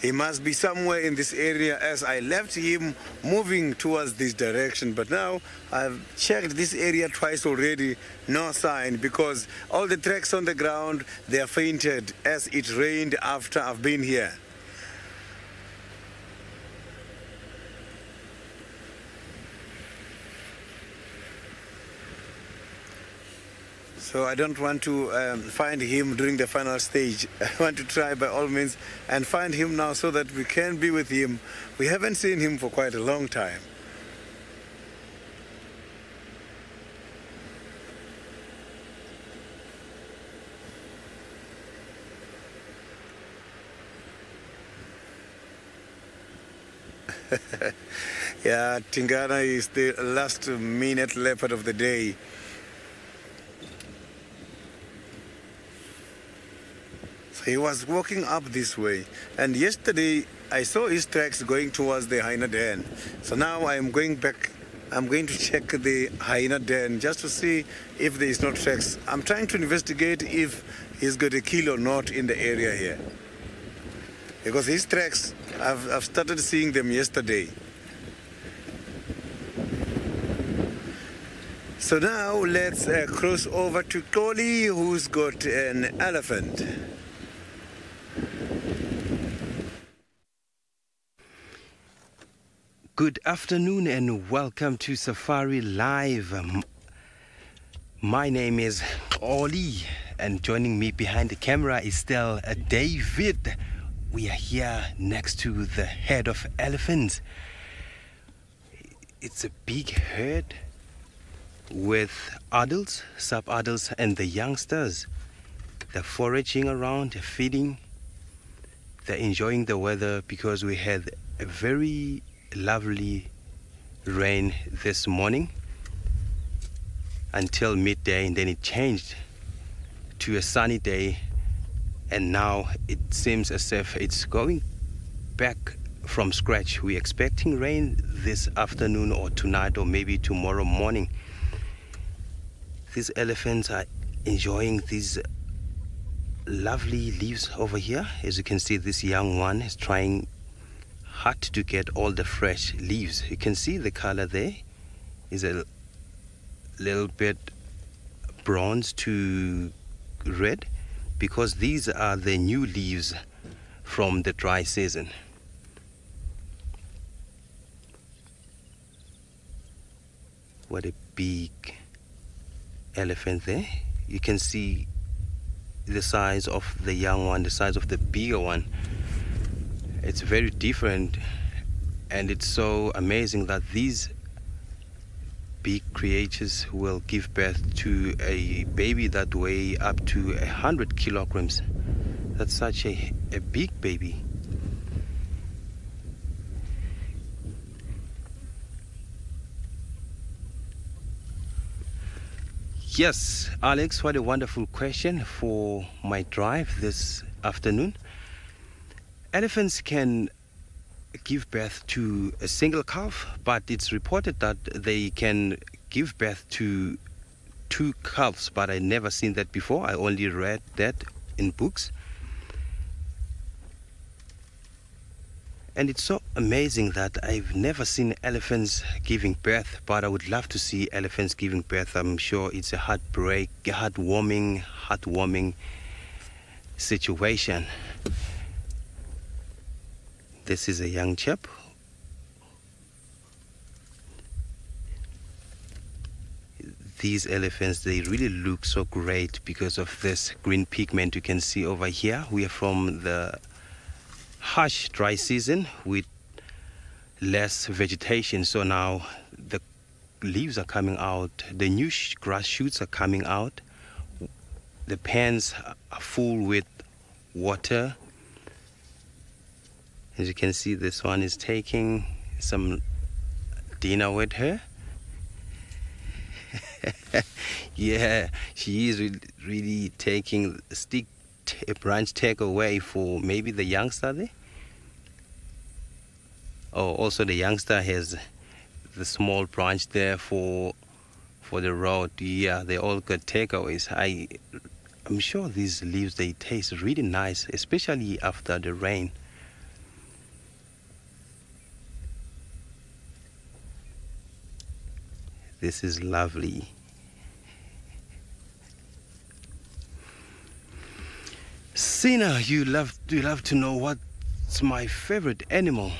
He must be somewhere in this area as I left him moving towards this direction. But now I've checked this area twice already, no sign, because all the tracks on the ground, they are fainted as it rained after I've been here. So I don't want to find him during the final stage. I want to try by all means and find him now so that we can be with him. We haven't seen him for quite a long time. Yeah, Tingana is the last minute leopard of the day. He was walking up this way, and yesterday I saw his tracks going towards the hyena den. So now I am going back. I'm going to check the hyena den just to see if there is no tracks. I'm trying to investigate if he's got a kill or not in the area here, because his tracks, I've started seeing them yesterday. So now let's cross over to Koli, who's got an elephant. Good afternoon and welcome to Safari Live. My name is Oli, and joining me behind the camera is still David. We are here next to the herd of elephants. It's a big herd with adults, sub-adults, and the youngsters. They're foraging around, they're feeding, they're enjoying the weather because we had a very lovely rain this morning until midday, and then it changed to a sunny day, and now it seems as if it's going back from scratch. We're expecting rain this afternoon or tonight or maybe tomorrow morning. These elephants are enjoying these lovely leaves over here. As you can see, this young one is trying hard to get all the fresh leaves. You can see the color there is a little bit bronze to red because these are the new leaves from the dry season. What a big elephant there. You can see the size of the young one, the size of the bigger one. It's very different, and it's so amazing that these big creatures will give birth to a baby that weigh up to 100 kilograms. That's such a big baby. Yes, Alex, what a wonderful question for my drive this afternoon. Elephants can give birth to a single calf, but it's reported that they can give birth to 2 calves, but I never seen that before. I only read that in books. And it's so amazing that I've never seen elephants giving birth, but I would love to see elephants giving birth. I'm sure it's a heartwarming situation. This is a young chap. These elephants, they really look so great because of this green pigment you can see over here. We are from the harsh dry season with less vegetation, so now the leaves are coming out, the new grass shoots are coming out, the pans are full with water. As you can see, this one is taking some dinner with her. Yeah, she is really taking a branch takeaway for maybe the youngster there. Oh, also the youngster has the small branch there for the road. Yeah, they all got takeaways. I'm sure these leaves, they taste really nice, especially after the rain. This is lovely. Sina, you love to know what's my favorite animal.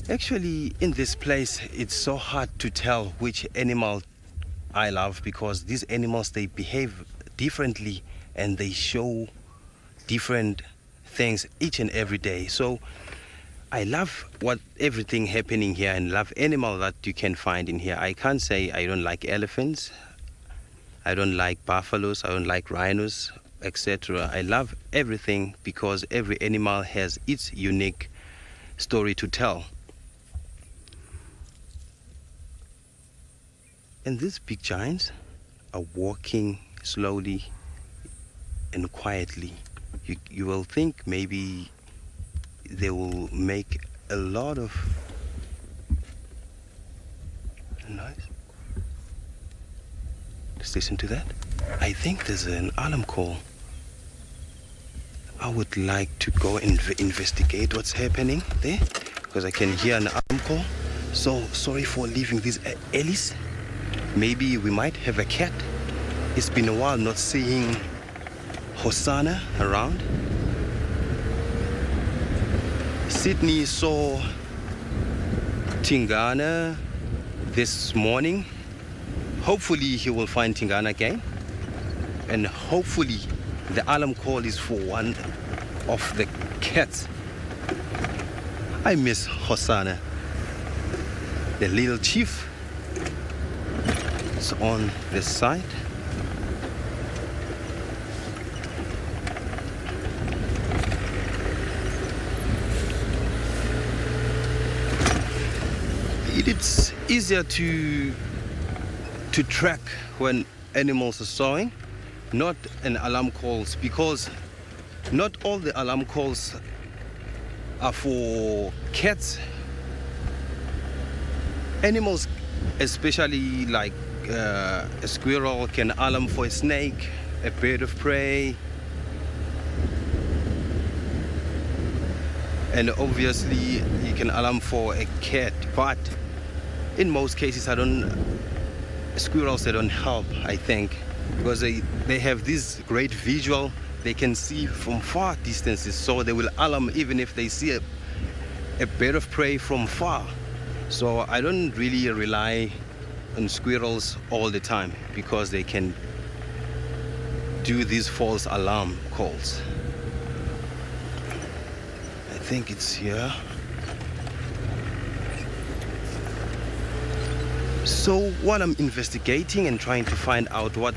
Actually, in this place, it's so hard to tell which animal I love because these animals, they behave differently and they show different things each and every day. So I love everything happening here and love animal that you can find in here. I can't say I don't like elephants, I don't like buffaloes, I don't like rhinos, etc. I love everything because every animal has its unique story to tell. And these big giants are walking slowly and quietly. You will think maybe they will make a lot of noise. Let's listen to that. I think there's an alarm call. I would like to go and investigate what's happening there because I can hear an alarm call. So sorry for leaving these alleys. Maybe we might have a cat. It's been a while not seeing Hosanna around. Sydney saw Tingana this morning. Hopefully he will find Tingana again. And hopefully the alarm call is for one of the cats. I miss Hosanna. The little chief is on this side. It's easier to track when animals are sawing, not an alarm calls, because not all the alarm calls For cats, animals, especially like a squirrel, can alarm for a snake, a bird of prey, and obviously you can alarm for a cat. But in most cases, squirrels, they don't help, I think, because they have this great visual. They can see from far distances, so they will alarm even if they see a bird of prey from far. So I don't really rely on squirrels all the time because they can do these false alarm calls. I think it's here. So while I'm investigating and trying to find out what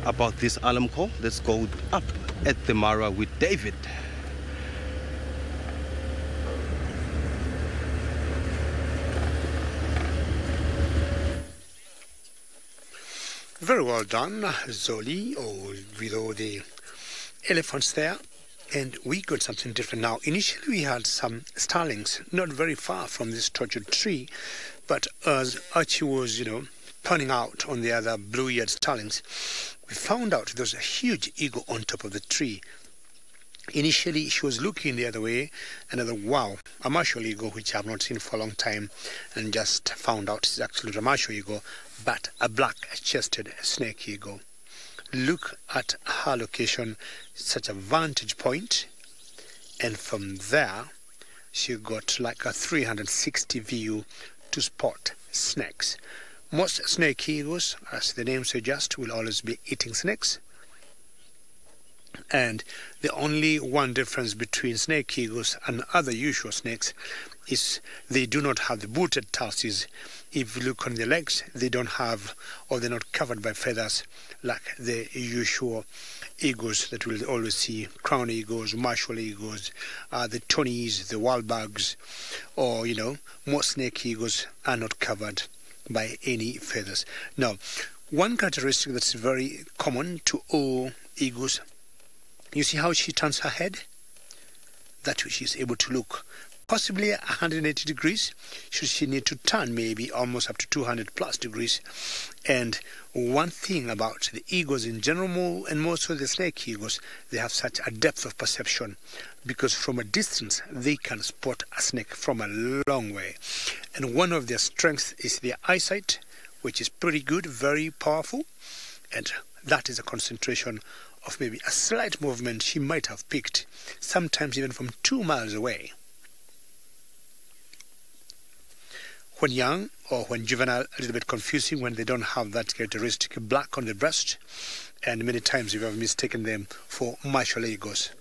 about this alarm call, let's go up at the Mara with David. Very well done, Zoli, with all the elephants there. And we got something different now. Initially, we had some starlings not very far from this tortured tree, but as Archie was, panning out on the other blue-eared starlings, we found out there was a huge eagle on top of the tree. Initially, she was looking the other way, and I thought, wow, a martial eagle, which I have not seen for a long time, and just found out it's actually a martial eagle, but a black-chested snake eagle. Look at her location, such a vantage point, and from there, she got like a 360 view to spot snakes. Most snake eagles, as the name suggests, will always be eating snakes. And the only one difference between snake eagles and other usual snakes is they do not have the booted tarsi. If you look on the legs, they don't have, or they're not covered by feathers like the usual eagles that we'll always see, crown eagles, martial eagles, the tunnies, the wild bugs, or, most snake eagles are not covered by any feathers. Now, one characteristic that's very common to all eagles, you see how she turns her head? That way she's able to look possibly 180 degrees. Should she need to turn maybe almost up to 200 plus degrees. And one thing about the eagles in general, and more so the snake eagles, they have such a depth of perception because from a distance they can spot a snake from a long way. And one of their strengths is their eyesight, which is pretty good, very powerful, and that is a concentration of maybe a slight movement she might have picked, sometimes even from 2 miles away. When young or when juvenile, a little bit confusing when they don't have that characteristic black on the breast, and many times you have mistaken them for martial eagles.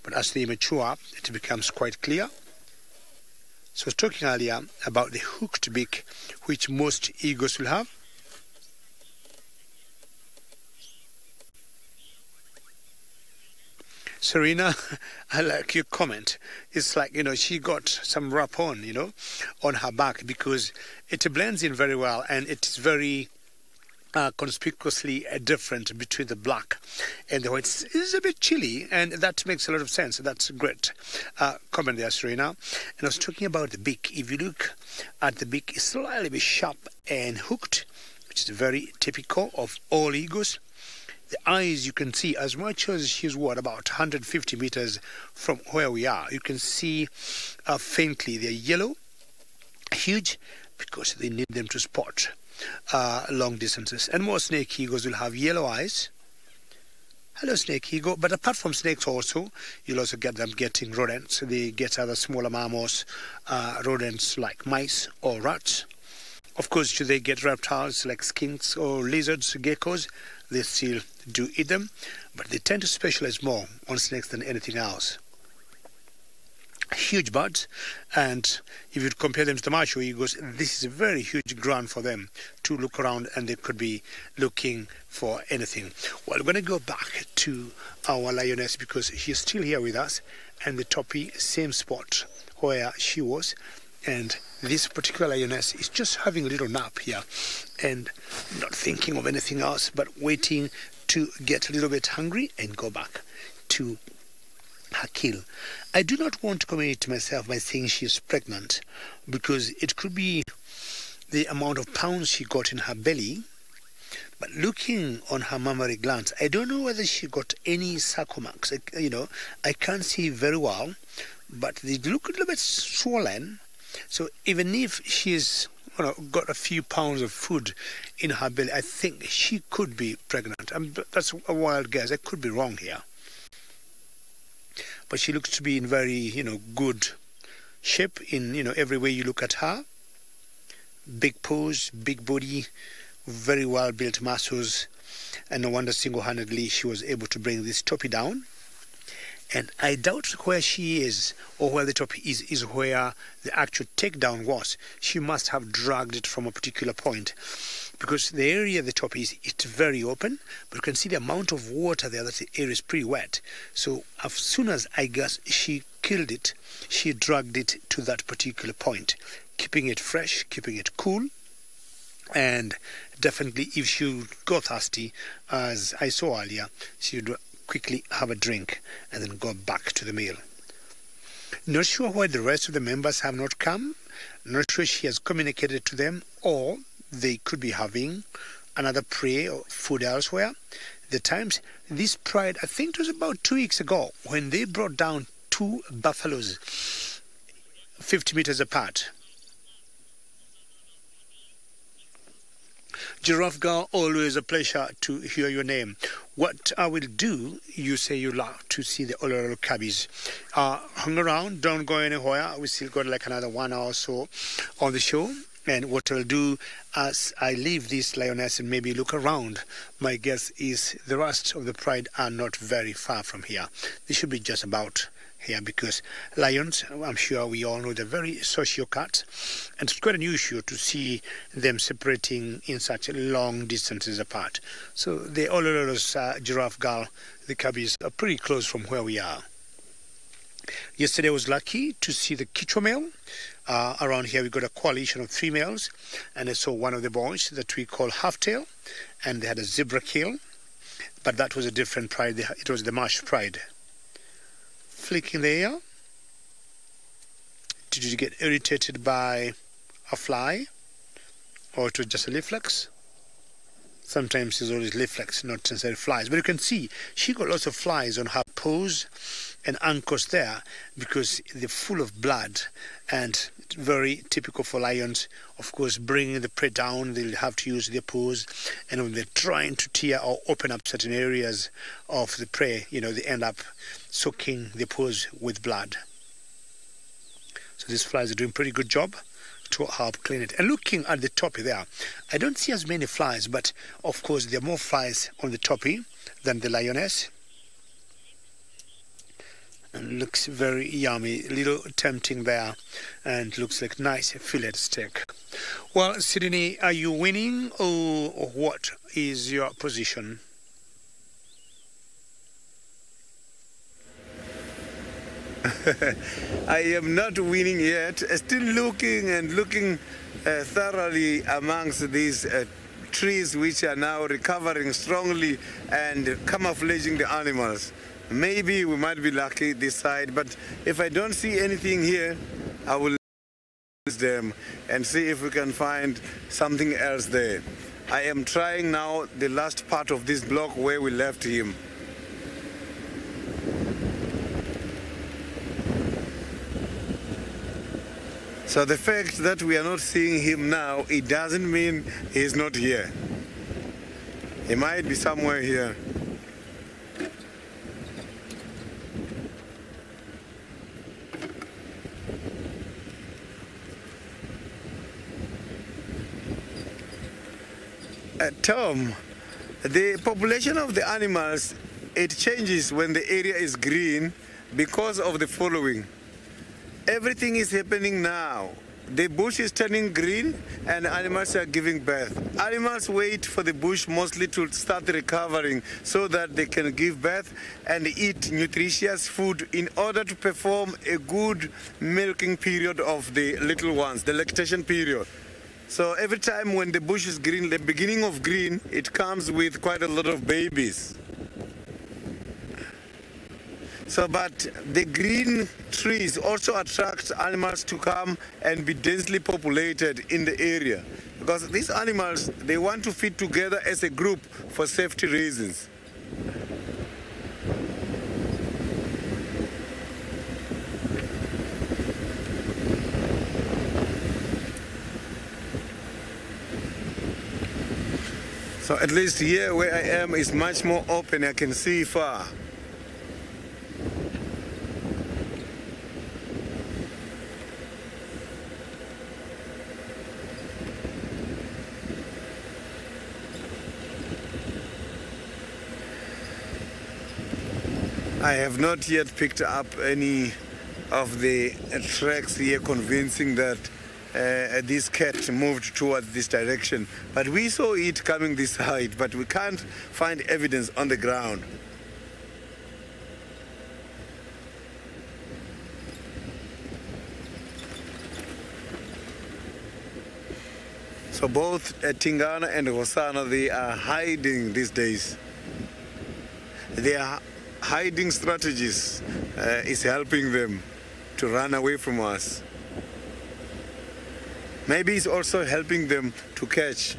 But as they mature, it becomes quite clear. So I was talking earlier about the hooked beak, which most eagles will have. Serena, I like your comment. It's like, she got some wrap on, on her back because it blends in very well and it is very conspicuously different between the black and the white. It's a bit chilly and that makes a lot of sense. That's a great comment there, Serena. And I was talking about the beak. If you look at the beak, it's slightly sharp and hooked, which is very typical of all eagles. The eyes, you can see as much as she's about 150 meters from where we are. You can see faintly they're yellow, huge, because they need them to spot long distances. And most snake eagles will have yellow eyes. Hello, snake eagle. But apart from snakes also, you'll also get them getting rodents. They get other smaller mammals, rodents like mice or rats. Of course, should they get reptiles like skinks or lizards, geckos, they still do eat them, but they tend to specialize more on snakes than anything else. Huge birds, and if you compare them to the martial eagles, this is a very huge ground for them to look around, and they could be looking for anything. Well, we're going to go back to our lioness because she's still here with us, and the toppy, same spot where she was. And this particular lioness is just having a little nap here and not thinking of anything else but waiting to get a little bit hungry and go back to her kill. I do not want to commit myself by saying she is pregnant, because it could be the amount of pounds she got in her belly. But looking on her mammary glands, I don't know whether she got any sarcomarks. I can't see very well, but they look a little bit swollen. So even if she's got a few pounds of food in her belly, I think she could be pregnant. That's a wild guess. I could be wrong here. But she looks to be in very, good shape in, every way you look at her. Big pose, big body, very well-built muscles. And no wonder single-handedly she was able to bring this toppy down. And I doubt where she is, or where the toppy is where the actual takedown was. She must have dragged it from a particular point, because the area the toppy is, it's very open, but you can see the amount of water there, that the area is pretty wet. So as soon as I guess she killed it, she dragged it to that particular point, keeping it fresh, keeping it cool. And definitely if she got thirsty, as I saw earlier, she would quickly have a drink and then go back to the meal. Not sure why the rest of the members have not come. Not sure she has communicated to them, or they could be having another prey or food elsewhere. The times this pride, I think it was about 2 weeks ago, when they brought down 2 buffaloes 50 meters apart. Giraffe Girl, always a pleasure to hear your name. What I will do, you say you love to see the Olororo cabbies. Hang around, don't go anywhere. We still got like another 1 hour or so on the show. And what I'll do as I leave this lioness and maybe look around, my guess is the rest of the pride are not very far from here. They should be just about here, because lions, I'm sure we all know, they're very social cats, and it's quite unusual to see them separating in such long distances apart. So the Oloro's Giraffe Girl, the cabbies, are pretty close from where we are. Yesterday I was lucky to see the Kichwa male. Around here we got a coalition of 3 males, and I saw one of the boys that we call Half-Tail, and they had a zebra kill, but that was a different pride. It was the marsh pride. Flick in the air. Did you get irritated by a fly, or it was just a leaf flex? Sometimes it's always leaf flex, not necessarily flies. But you can see she got lots of flies on her paws and ankles there, because they're full of blood, and very typical for lions. Of course, bringing the prey down, they'll have to use their paws, and when they're trying to tear or open up certain areas of the prey, they end up soaking the paws with blood. So these flies are doing a pretty good job to help clean it. And looking at the toppy there, I don't see as many flies, but of course there are more flies on the toppy than the lioness. And looks very yummy, a little tempting there, and looks like nice fillet steak. Well, Sydney, are you winning, or what is your position? I am not winning yet. Still looking thoroughly amongst these trees, which are now recovering strongly and camouflaging the animals. Maybe we might be lucky this side, but if I don't see anything here, I will use them and see if we can find something else there. I am trying now the last part of this block where we left him. So the fact that we are not seeing him now, it doesn't mean he's not here. He might be somewhere here. Tom, the population of the animals, it changes when the area is green because of the following. Everything is happening now. The bush is turning green and animals are giving birth. Animals wait for the bush mostly to start recovering so that they can give birth and eat nutritious food in order to perform a good milking period of the little ones, the lactation period. So every time when the bush is green, the beginning of green, it comes with quite a lot of babies. So, but the green trees also attract animals to come and be densely populated in the area. Because these animals, they want to feed together as a group for safety reasons. So at least here where I am is much more open, I can see far. I have not yet picked up any of the tracks here convincing that this cat moved towards this direction, but we saw it coming this side, but we can't find evidence on the ground. So both Tingana and Hosana, they are hiding these days. Their hiding strategies is helping them to run away from us. Maybe it's also helping them to catch.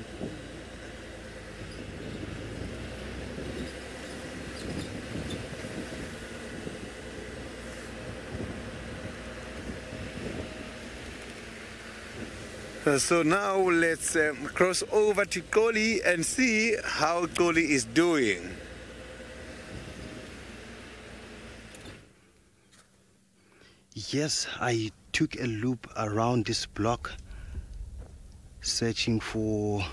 So now let's cross over to Koli and see how Koli is doing. Yes, I took a loop around this block, searching for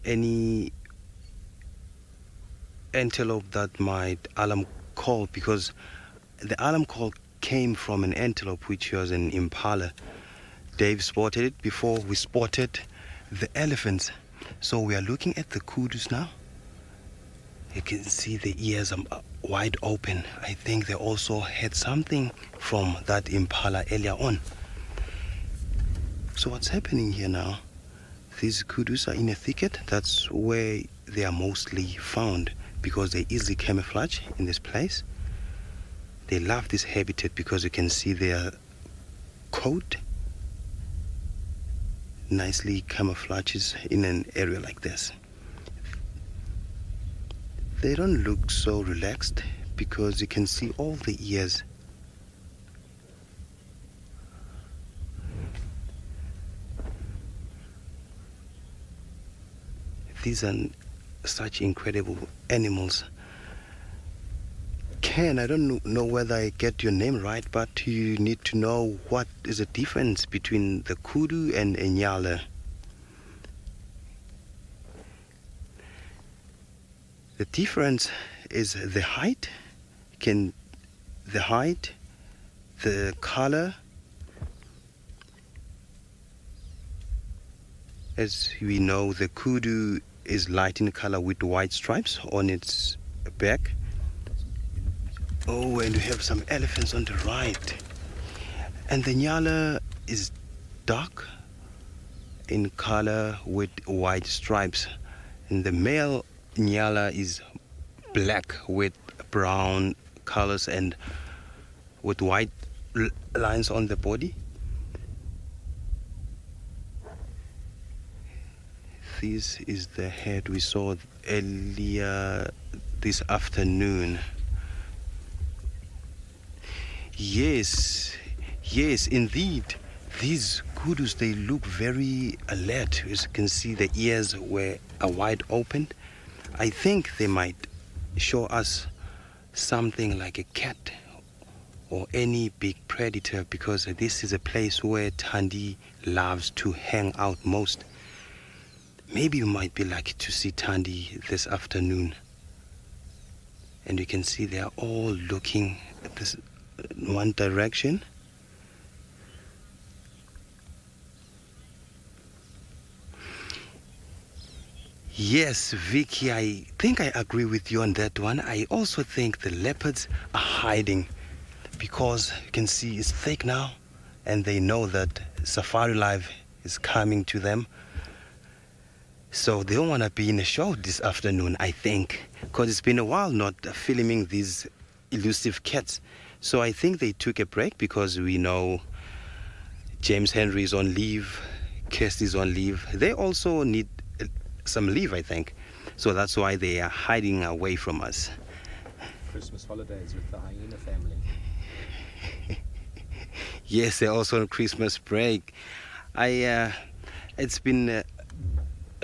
any antelope that might alarm call, because the alarm call came from an antelope, which was an impala. Dave spotted it before we spotted the elephants. So we are looking at the kudus now. You can see the ears are wide open. I think they also had something from that impala earlier on. So what's happening here now? These kudus are in a thicket. That's where they are mostly found because they easily camouflage in this place. They love this habitat because you can see their coat nicely camouflages in an area like this. They don't look so relaxed because you can see all the ears. These are such incredible animals. Ken, I don't know whether I get your name right, but you need to know what is the difference between the kudu and a nyala. The difference is the height, the color. As we know, the kudu is light in color with white stripes on its back. Oh, and we have some elephants on the right. And the nyala is dark in color with white stripes. And the male nyala is black with brown colors and with white lines on the body. This is the head we saw earlier this afternoon. Yes, indeed. These kudus, they look very alert. As you can see, the ears are wide open. I think they might show us something like a cat or any big predator, because this is a place where Thandi loves to hang out most. Maybe we might be lucky to see Thandi this afternoon. And you can see they are all looking at this one direction. Yes, Vicky, I think I agree with you on that one. I also think the leopards are hiding because you can see it's thick now and they know that SafariLive is coming to them. So they don't want to be in a show this afternoon, I think, because it's been a while not filming these elusive cats. So I think they took a break because we know James Henry is on leave, Kirsty's on leave. They also need some leave, I think. So that's why they are hiding away from us. Christmas holidays with the hyena family. Yes, they're also on Christmas break. It's been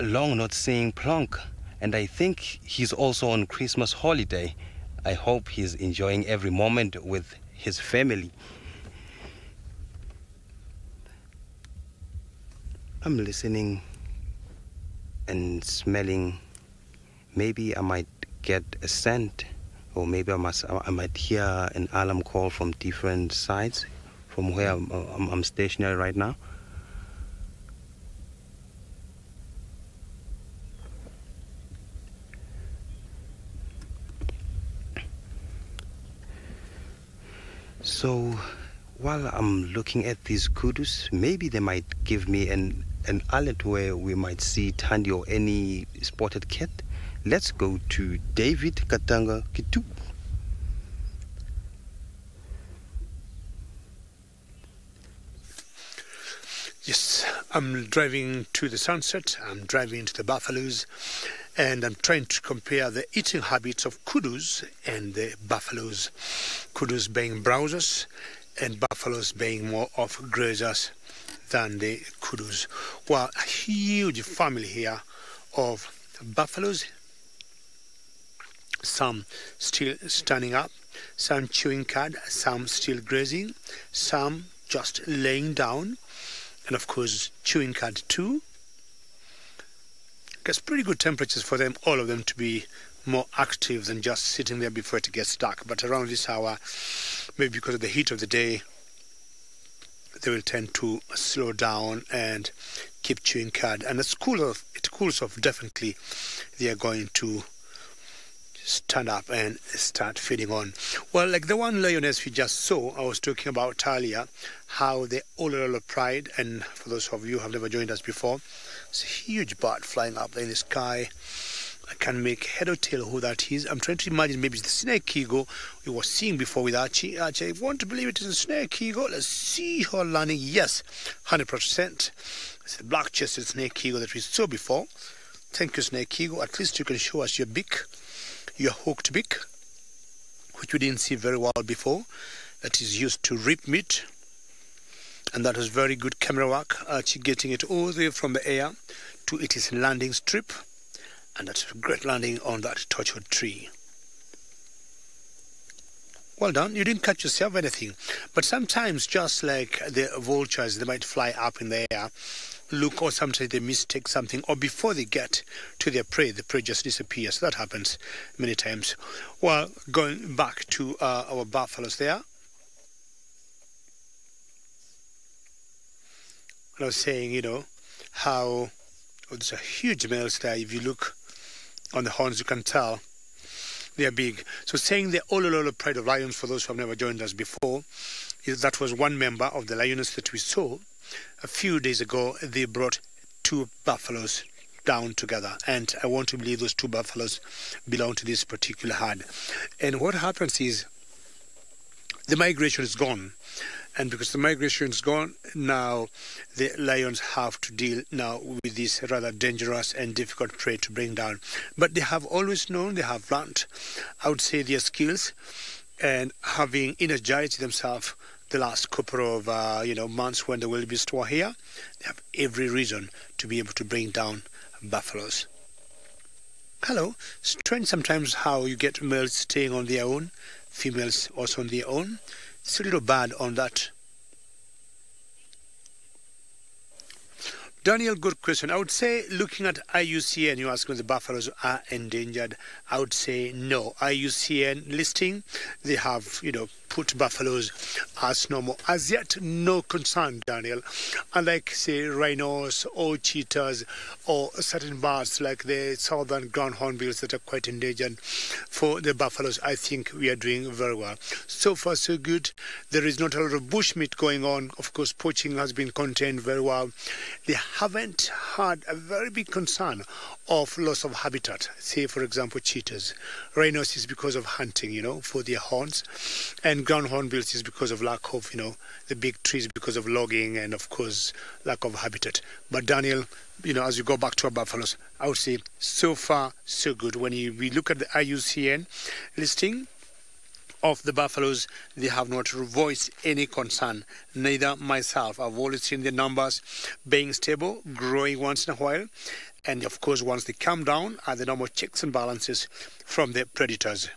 long not seeing Plonk, and I think he's also on Christmas holiday. I hope he's enjoying every moment with his family. I'm listening and smelling. Maybe I might get a scent, or maybe I might hear an alarm call from different sides from where I'm stationary right now. So while I'm looking at these kudus, maybe they might give me an alert where we might see Thandi or any spotted cat. Let's go to David Katanga Kitu. Yes, I'm driving to the sunset, I'm driving to the buffaloes, and I'm trying to compare the eating habits of kudus and the buffaloes. Kudus being browsers and buffaloes being more of grazers than the kudus. Well, a huge family here of buffaloes, some still standing up, some chewing cud, some still grazing, some just laying down, and of course chewing cud too. Gets pretty good temperatures for them, all of them, to be more active than just sitting there before it gets dark. But around this hour, maybe because of the heat of the day, they will tend to slow down and keep chewing cud. And it cools off definitely. They are going to stand up and start feeding on. Well, like the one lioness we just saw, I was talking about earlier, how the Olololo pride, and for those of you who have never joined us before, it's a huge bird flying up in the sky. I can't make head or tail who that is. I'm trying to imagine maybe it's the snake eagle we were seeing before with Archie. Archie, I want to believe it is a snake eagle. Let's see her landing. Yes, 100%. It's the black-chested snake eagle that we saw before. Thank you, snake eagle. At least you can show us your beak, your hooked beak, which we didn't see very well before. That is used to rip meat. And that was very good camera work. Archie getting it all the way from the air to its landing strip. And that's a great landing on that torchwood tree. Well done. You didn't catch yourself anything. But sometimes, just like the vultures, they might fly up in the air, look, or sometimes they mistake something, or before they get to their prey, the prey just disappears. That happens many times. Well, going back to our buffaloes there. I was saying, you know, how there's a huge males there. If you look on the horns, you can tell they are big. So saying the Olololo pride of lions, for those who have never joined us before, that was one member of the lioness that we saw. A few days ago, they brought 2 buffaloes down together. And I want to believe those 2 buffaloes belong to this particular herd. And what happens is the migration is gone. And because the migration is gone, now the lions have to deal now with this rather dangerous and difficult prey to bring down. But they have always known, they have learned, I would say, their skills, and having energized themselves the last couple of months when the wildebeest were here, they have every reason to be able to bring down buffaloes. Hello. Strange sometimes how you get males staying on their own, females also on their own. It's a little bad on that. Daniel, good question. I would say, looking at IUCN, you ask when the buffaloes are endangered. I would say no. IUCN listing, they have, put buffaloes as normal. As yet, no concern, Daniel. Unlike, say, rhinos or cheetahs or certain birds like the southern ground hornbills that are quite endangered, for the buffaloes, I think we are doing very well. So far, so good. There is not a lot of bushmeat going on. Of course, poaching has been contained very well. The haven't had a very big concern of loss of habitat. Say, for example, cheetahs. Rhinos is because of hunting, for their horns. And ground hornbills is because of lack of, the big trees because of logging and, of course, lack of habitat. But Daniel, as you go back to our buffaloes, I would say so far, so good. When we look at the IUCN listing of the buffaloes, they have not voiced any concern. Neither myself. I've always seen the numbers being stable, growing once in a while. And of course, once they come down, are the normal checks and balances from the predators.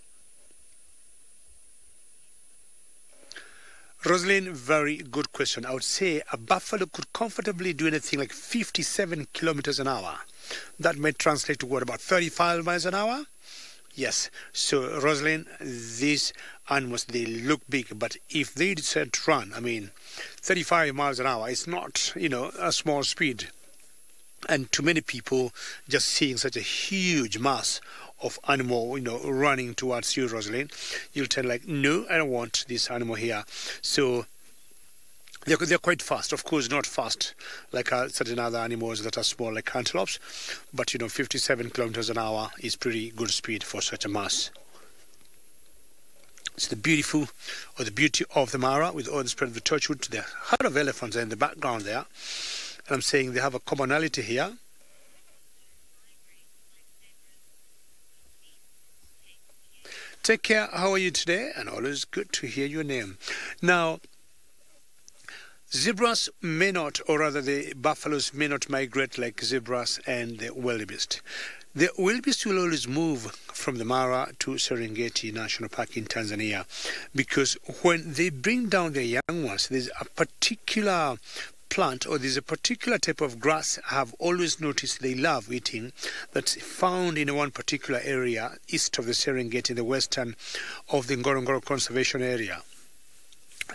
Rosalind, very good question. I would say a buffalo could comfortably do anything like 57 kilometers an hour. That may translate to what, about 35 miles an hour? Yes. So, Rosalind, these animals, they look big, but if they decide to run, 35 miles an hour is not, a small speed. And to many people, just seeing such a huge mass of animal, running towards you, Rosalind, you'll tell like, no, I don't want this animal here. So they're quite fast. Of course, not fast like certain other animals that are small, like antelopes. But, 57 kilometers an hour is pretty good speed for such a mass. It's the beauty of the Mara with all the spread of the torchwood. The herd of elephants are in the background there. And I'm saying they have a commonality here. Take care. How are you today? And always good to hear your name. Now, zebras may not, or rather the buffaloes may not migrate like zebras and the wildebeest. The wildebeest will always move from the Mara to Serengeti National Park in Tanzania, because when they bring down their young ones, there's a particular plant or there's a particular type of grass I have always noticed they love eating that's found in one particular area east of the Serengeti, the western of the Ngorongoro Conservation Area.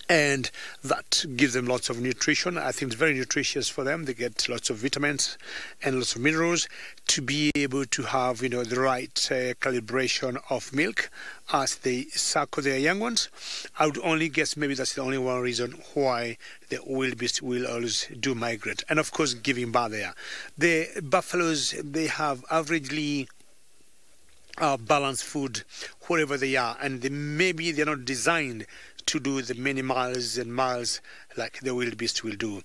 And that gives them lots of nutrition. I think it's very nutritious for them. They get lots of vitamins and lots of minerals to be able to have, the right calibration of milk as they suckle their young ones. I would only guess maybe that's the only one reason why the wildebeest will always do migrate. And of course, giving birth there. The buffaloes, they have averagely balanced food wherever they are, and maybe they're not designed to do the many miles and miles like the wildebeest will do.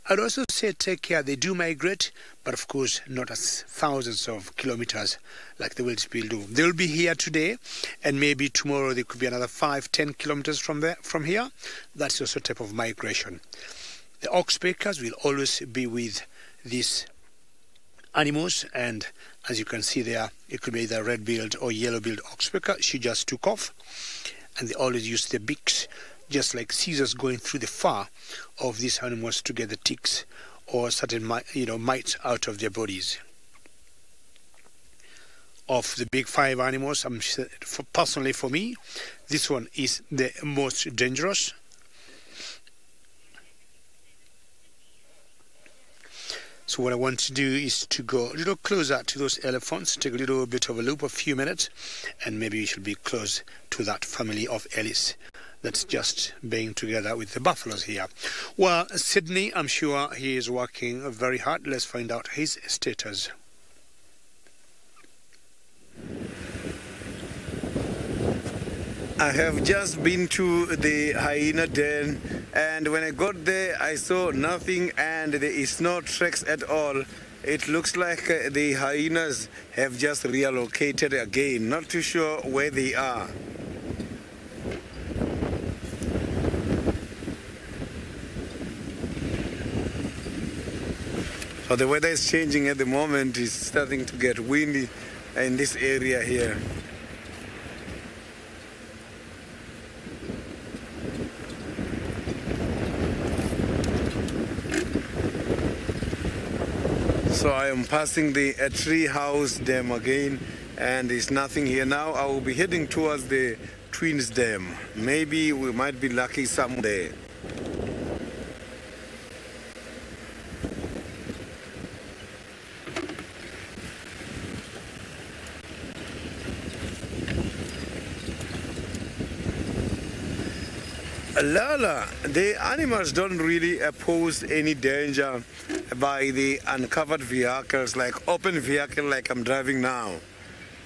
I'd also say take care. They do migrate, but of course not as thousands of kilometers like the wildebeest will do. They will be here today, and maybe tomorrow they could be another 5-10 kilometers from here. That's also a type of migration. The oxpeckers will always be with these animals, and as you can see there, it could be either red-billed or yellow-billed oxpecker. She just took off. And they always use their beaks, just like scissors going through the fur of these animals to get the ticks or certain mites out of their bodies. Of the big 5 animals, personally for me, this one is the most dangerous. So what I want to do is to go a little closer to those elephants, take a little bit of a loop, a few minutes, and maybe we should be close to that family of Ellis that's just being together with the buffaloes here. Well, Sydney, I'm sure he is working very hard. Let's find out his status. I have just been to the hyena den, and when I got there I saw nothing and there is no tracks at all. It looks like the hyenas have just reallocated again. Not too sure where they are. So the weather is changing at the moment. It's starting to get windy in this area here. So I am passing the tree house dam again, and there's nothing here now. I will be heading towards the Twins Dam. Maybe we might be lucky someday. Lala, the animals don't really pose any danger by the uncovered vehicles, like open vehicle like I'm driving now.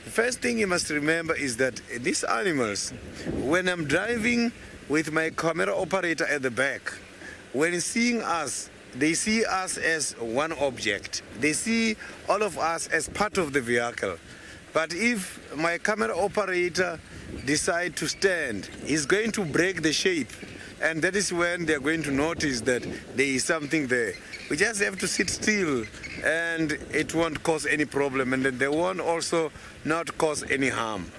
The first thing you must remember is that these animals, when I'm driving with my camera operator at the back, when seeing us, they see us as one object. They see all of us as part of the vehicle. But if my camera operator decides to stand, he's going to break the shape. And that is when they're going to notice that there is something there. We just have to sit still and it won't cause any problem, and then they won't also not cause any harm.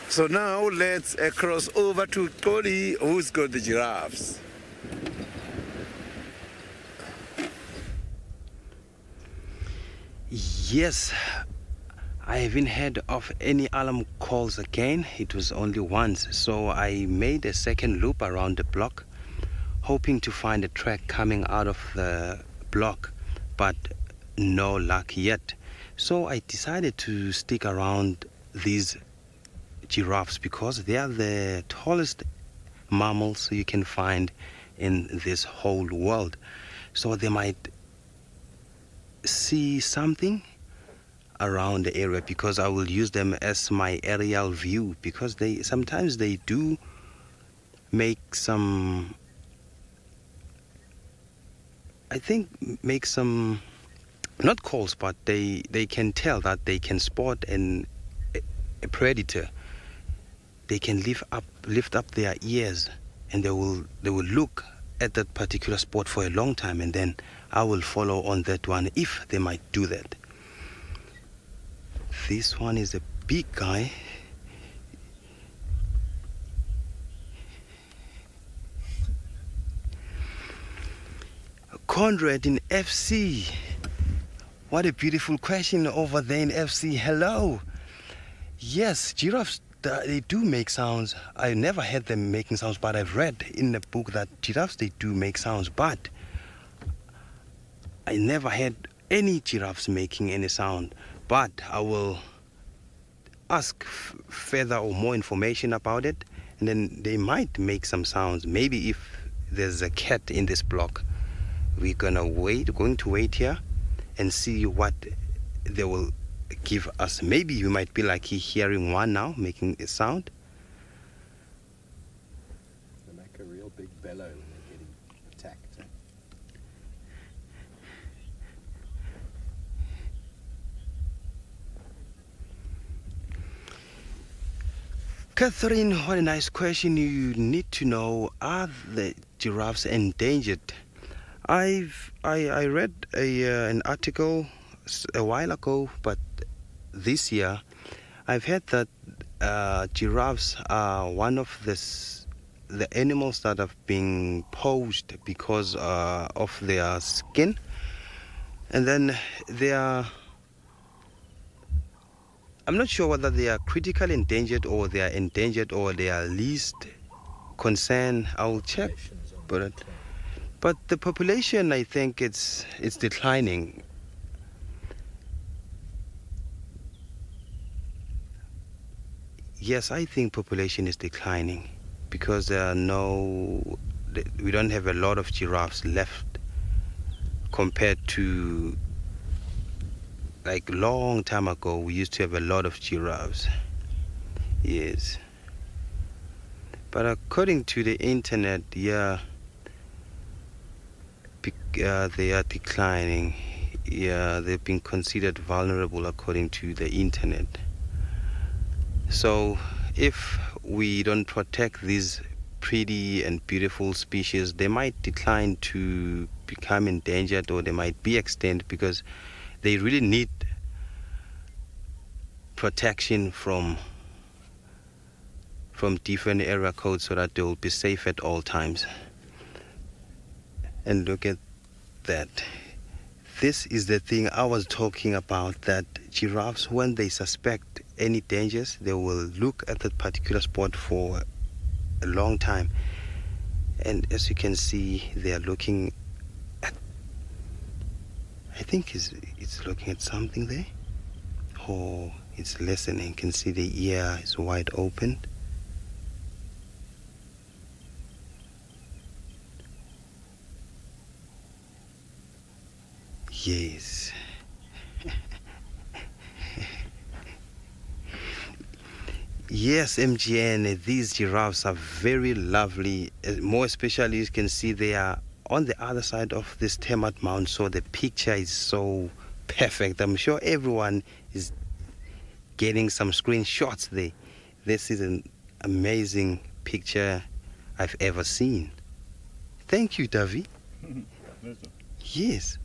So now let's cross over to Tony, who's got the giraffes. Yes, I haven't heard of any alarm calls again. It was only once, so I made a second loop around the block, hoping to find a track coming out of the block, but no luck yet. So I decided to stick around these giraffes because they are the tallest mammals you can find in this whole world. So they might see something around the area, because I will use them as my aerial view, because they sometimes they do make some, I think make some, not calls, but they can tell that they can spot a predator. They can lift up their ears, and they will look at that particular spot for a long time, and then I will follow on that one if they might do that. This one is a big guy. Conrad in FC. What a beautiful question over there in FC. Hello. Yes, giraffes, they do make sounds. I never heard them making sounds, but I've read in the book that giraffes, they do make sounds, but I never had any giraffes making any sound. But I will ask further or more information about it, and then they might make some sounds. Maybe if there's a cat in this block, we're going to wait here and see what they will give us. Maybe you might be like hearing one now making a sound. They make a real big bellow when they're getting attacked. Catherine, what a nice question. You need to know, are the giraffes endangered? I read an article a while ago, but this year I've heard that giraffes are one of the animals that have been poached because of their skin, and then they are, I'm not sure whether they are critically endangered or they are endangered or they are least concern. I'll check, but the population, I think it's declining. Yes, I think population is declining because we don't have a lot of giraffes left compared to like long time ago. We used to have a lot of giraffes. Yes. But according to the internet, yeah, they are declining. Yeah, they've been considered vulnerable according to the internet. So if we don't protect these pretty and beautiful species, they might decline to become endangered, or they might be extinct, because they really need protection from different area codes so that they will be safe at all times. And look at that. This is the thing I was talking about, that giraffes, when they suspect any dangers, they will look at that particular spot for a long time. And as you can see, they are looking at, I think it's looking at something there. Oh, it's listening. You can see the ear is wide open. Yes. Yes, MGN, these giraffes are very lovely. More especially, you can see they are on the other side of this termite mound, so the picture is so perfect. I'm sure everyone is getting some screenshots there. This is an amazing picture I've ever seen. Thank you, Davi. Yes.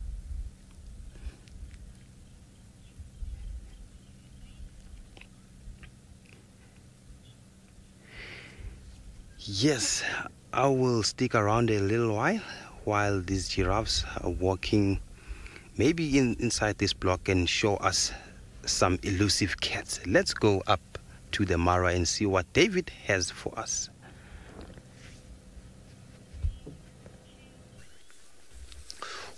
Yes, I will stick around a little while these giraffes are walking maybe inside this block and show us some elusive cats. Let's go up to the Mara and see what David has for us.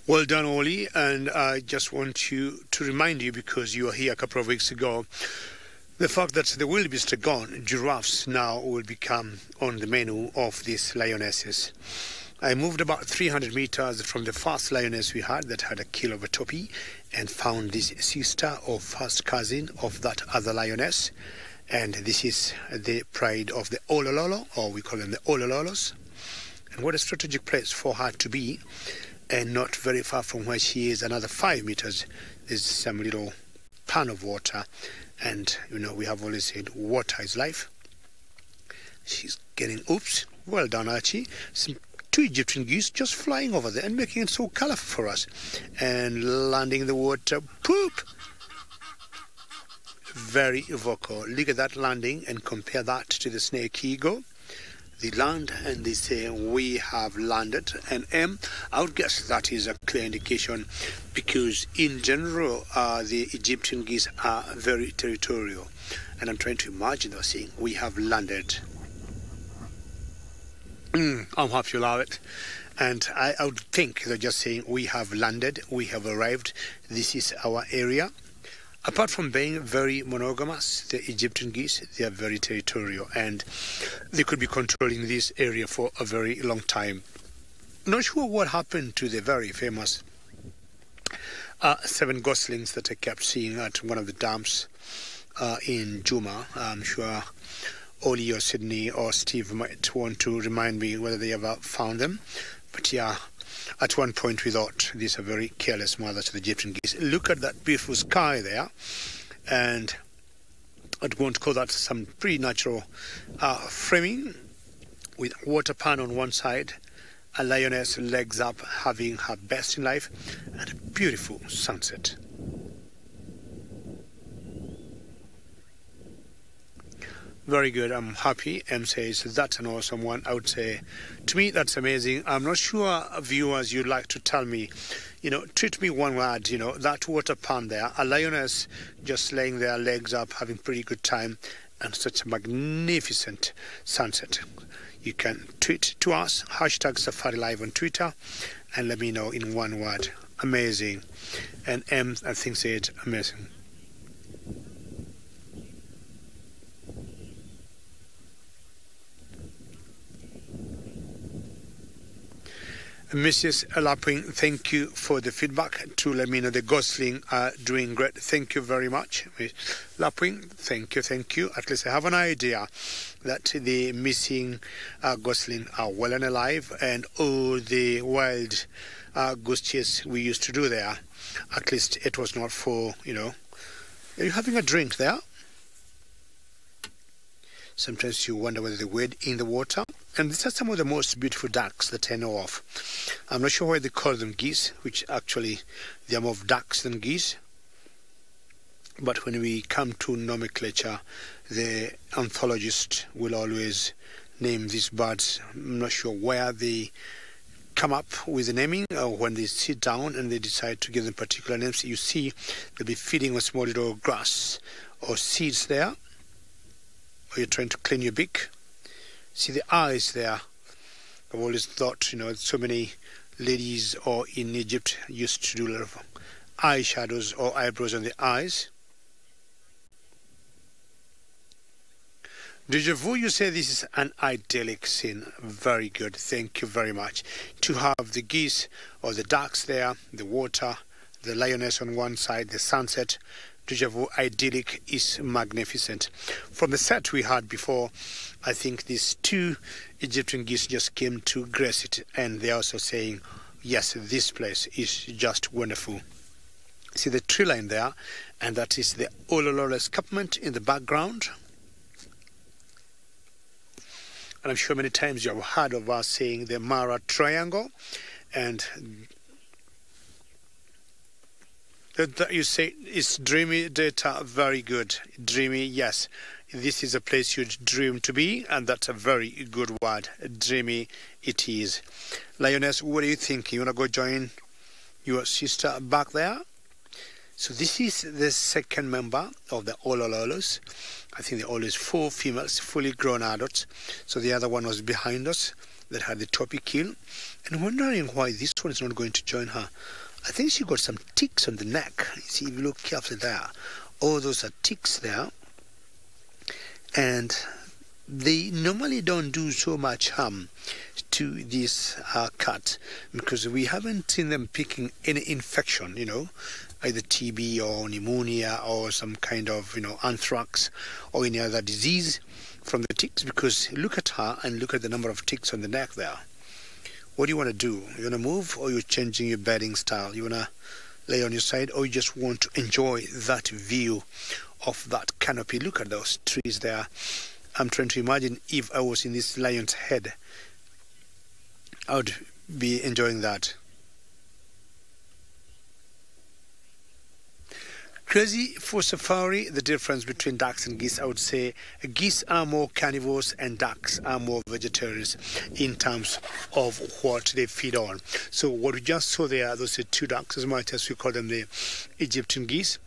Well done, Oli, and I just want to remind you, because you were here a couple of weeks ago, the fact that the wildebeest are gone, giraffes now will become on the menu of these lionesses. I moved about 300 meters from the first lioness we had that had a kill of a topi and found this sister or first cousin of that other lioness. And this is the pride of the Olololo, or we call them the Olololos. And what a strategic place for her to be, and not very far from where she is, another 5 meters, there's some little pan of water. And, you know, we have always said water is life. She's getting, oops, well done, Archie. Some 2 Egyptian geese just flying over there and making it so colorful for us. And landing in the water, poop! Very vocal. Look at that landing and compare that to the snake eagle. They land and they say, we have landed. And I would guess that is a clear indication, because in general, the Egyptian geese are very territorial. And I'm trying to imagine they're saying, we have landed. I'm happy you love it. And I would think they're just saying, we have landed, we have arrived, this is our area. Apart from being very monogamous, the Egyptian geese, they are very territorial, and they could be controlling this area for a very long time. Not sure what happened to the very famous 7 goslings that I kept seeing at one of the dams in Juma. I'm sure Oli or Sydney or Steve might want to remind me whether they ever found them. But yeah, at one point we thought these are very careless mothers to the Egyptian geese. Look at that beautiful sky there, and I'd want to call that some pretty natural framing, with water pan on one side, a lioness legs up having her best in life, and a beautiful sunset. Very good. I'm happy. M says that's an awesome one. I would say, to me, that's amazing. I'm not sure, viewers, you'd like to tell me, you know, treat me one word, you know, that water pan there, a lioness just laying their legs up, having pretty good time, and such a magnificent sunset. You can tweet to us, #SafariLive on Twitter, and let me know in one word. Amazing. And M, I think, said amazing. Mrs. Lapwing, thank you for the feedback to let me know the gosling are doing great. Thank you very much. Miss Lapwing, thank you. At least I have an idea that the missing gosling are well and alive, and all the wild goose chase we used to do there, at least it was not for, you know. Are you having a drink there? Sometimes you wonder whether they wade in the water. And these are some of the most beautiful ducks that I know of. I'm not sure why they call them geese, which actually they are more of ducks than geese. But when we come to nomenclature, the anthologist will always name these birds. I'm not sure where they come up with the naming, or when they sit down and they decide to give them particular names. You see, they'll be feeding on small little grass or seeds there. Or you're trying to clean your beak. See the eyes there. I've always thought, you know, so many ladies or in Egypt used to do a lot of eyeshadows or eyebrows on the eyes. Deja vu, you say this is an idyllic scene. Very good. Thank you very much. To have the geese or the ducks there, the water, the lioness on one side, the sunset. Deja vu, idyllic is magnificent. From the set we had before, I think these two Egyptian geese just came to grace it, and they're also saying, yes, this place is just wonderful. See the tree line there, and that is the Olololo escarpment in the background. And I'm sure many times you have heard of us saying the Mara Triangle, and that you say it's dreamy data. Very good. Dreamy, yes. This is a place you'd dream to be, and that's a very good word. Dreamy it is. Lioness, what do you think? You want to go join your sister back there? So this is the second member of the Olololos. I think there are always 4 females, fully grown adults. So the other one was behind us that had the toppy kill. And wondering why this one is not going to join her. I think she got some ticks on the neck. You see, if you look carefully there, all those are ticks there. And they normally don't do so much harm to this cat, because we haven't seen them picking any infection, you know, either TB or pneumonia or some kind of, you know, anthrax or any other disease from the ticks. Because look at her and look at the number of ticks on the neck there. What do you want to do? You want to move, or you're changing your bedding style? You want to lay on your side, or you just want to enjoy that view of that canopy? Look at those trees there. I'm trying to imagine if I was in this lion's head, I would be enjoying that. Crazy for safari, the difference between ducks and geese, I would say geese are more carnivores and ducks are more vegetarians in terms of what they feed on. So what we just saw there, those are 2 ducks, as much as we call them the Egyptian geese.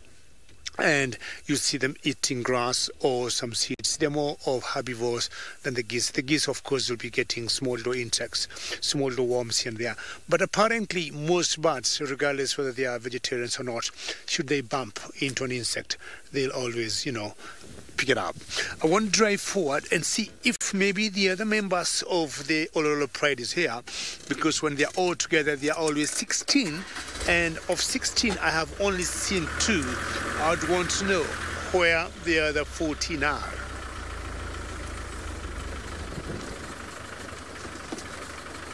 And you see them eating grass or some seeds. They're more of herbivores than the geese. The geese, of course, will be getting small little insects, small little worms here and there. But apparently, most birds, regardless whether they are vegetarians or not, should they bump into an insect, they'll always, you know, pick it up. I want to drive forward and see if maybe the other members of the Ololo Pride is here, because when they're all together, they're always 16, and of 16, I have only seen 2. I'd want to know where the other 14 are.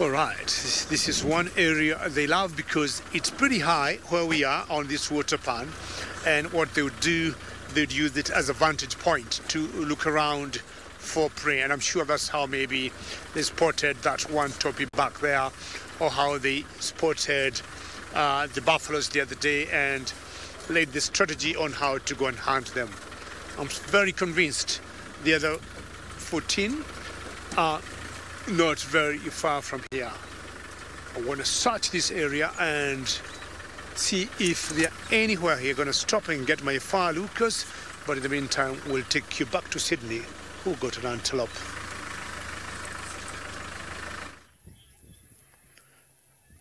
All right, this is one area they love because it's pretty high where we are on this water pan, and what they would do, they'd use it as a vantage point to look around for prey. And I'm sure that's how maybe they spotted that one toppy back there, or how they spotted the buffaloes the other day and laid the strategy on how to go and hunt them. I'm very convinced the other 14 are not very far from here. I want to search this area and see if they're anywhere here. Going to stop and get my fire Lucas, but in the meantime we'll take you back to Sydney. Who got an antelope?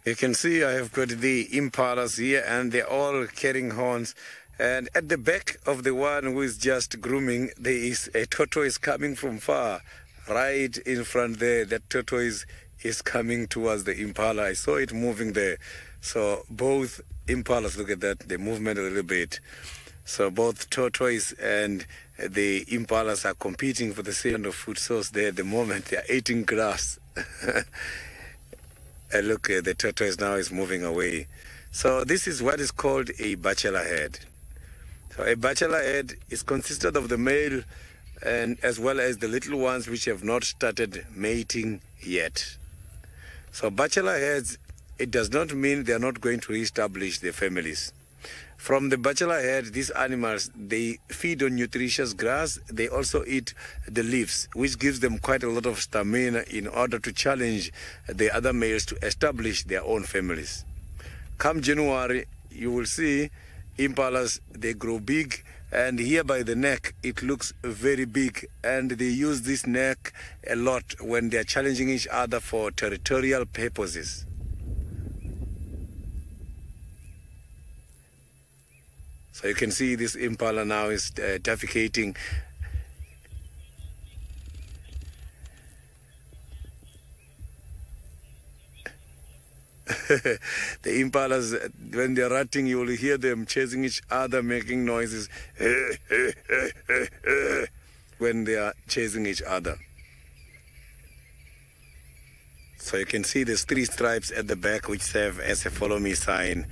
You can see I have got the impalas here, and they're all carrying horns. And at the back of the one who is just grooming, there is a tortoise coming from far. Right in front there, that tortoise is coming towards the impala. I saw it moving there. So both impalas, look at that, the movement a little bit. So both tortoise and the impalas are competing for the same kind of food source there at the moment. They are eating grass. And look, the tortoise now is moving away. So this is what is called a bachelor head. So a bachelor head is consisted of the male and as well as the little ones which have not started mating yet. So bachelor heads, it does not mean they are not going to reestablish their families. From the bachelor head, these animals, they feed on nutritious grass. They also eat the leaves, which gives them quite a lot of stamina in order to challenge the other males to establish their own families. Come January, you will see impalas, they grow big, and here by the neck, it looks very big, and they use this neck a lot when they are challenging each other for territorial purposes. So you can see this impala now is defecating. the impalas, when they're rutting, you will hear them chasing each other, making noises when they are chasing each other. So you can see there's 3 stripes at the back which serve as a follow me sign.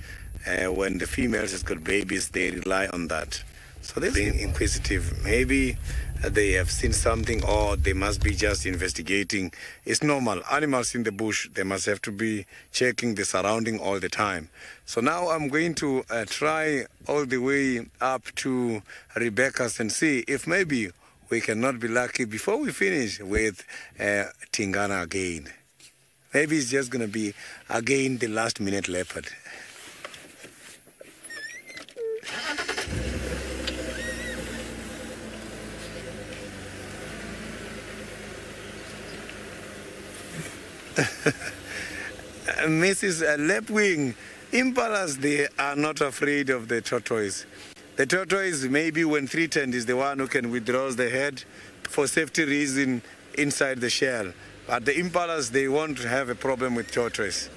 When the females has got babies, they rely on that. So they're being inquisitive. Maybe they have seen something, or they must be just investigating. It's normal. Animals in the bush, they must have to be checking the surrounding all the time. So now I'm going to try all the way up to Rebecca's and see if maybe we cannot be lucky before we finish with Tingana again. Maybe it's just going to be again the last minute leopard. Mrs. Lapwing, impalas, they are not afraid of the tortoise. The tortoise, maybe when threatened, is the one who can withdraw the head for safety reason inside the shell. But the impalas, they won't have a problem with tortoise.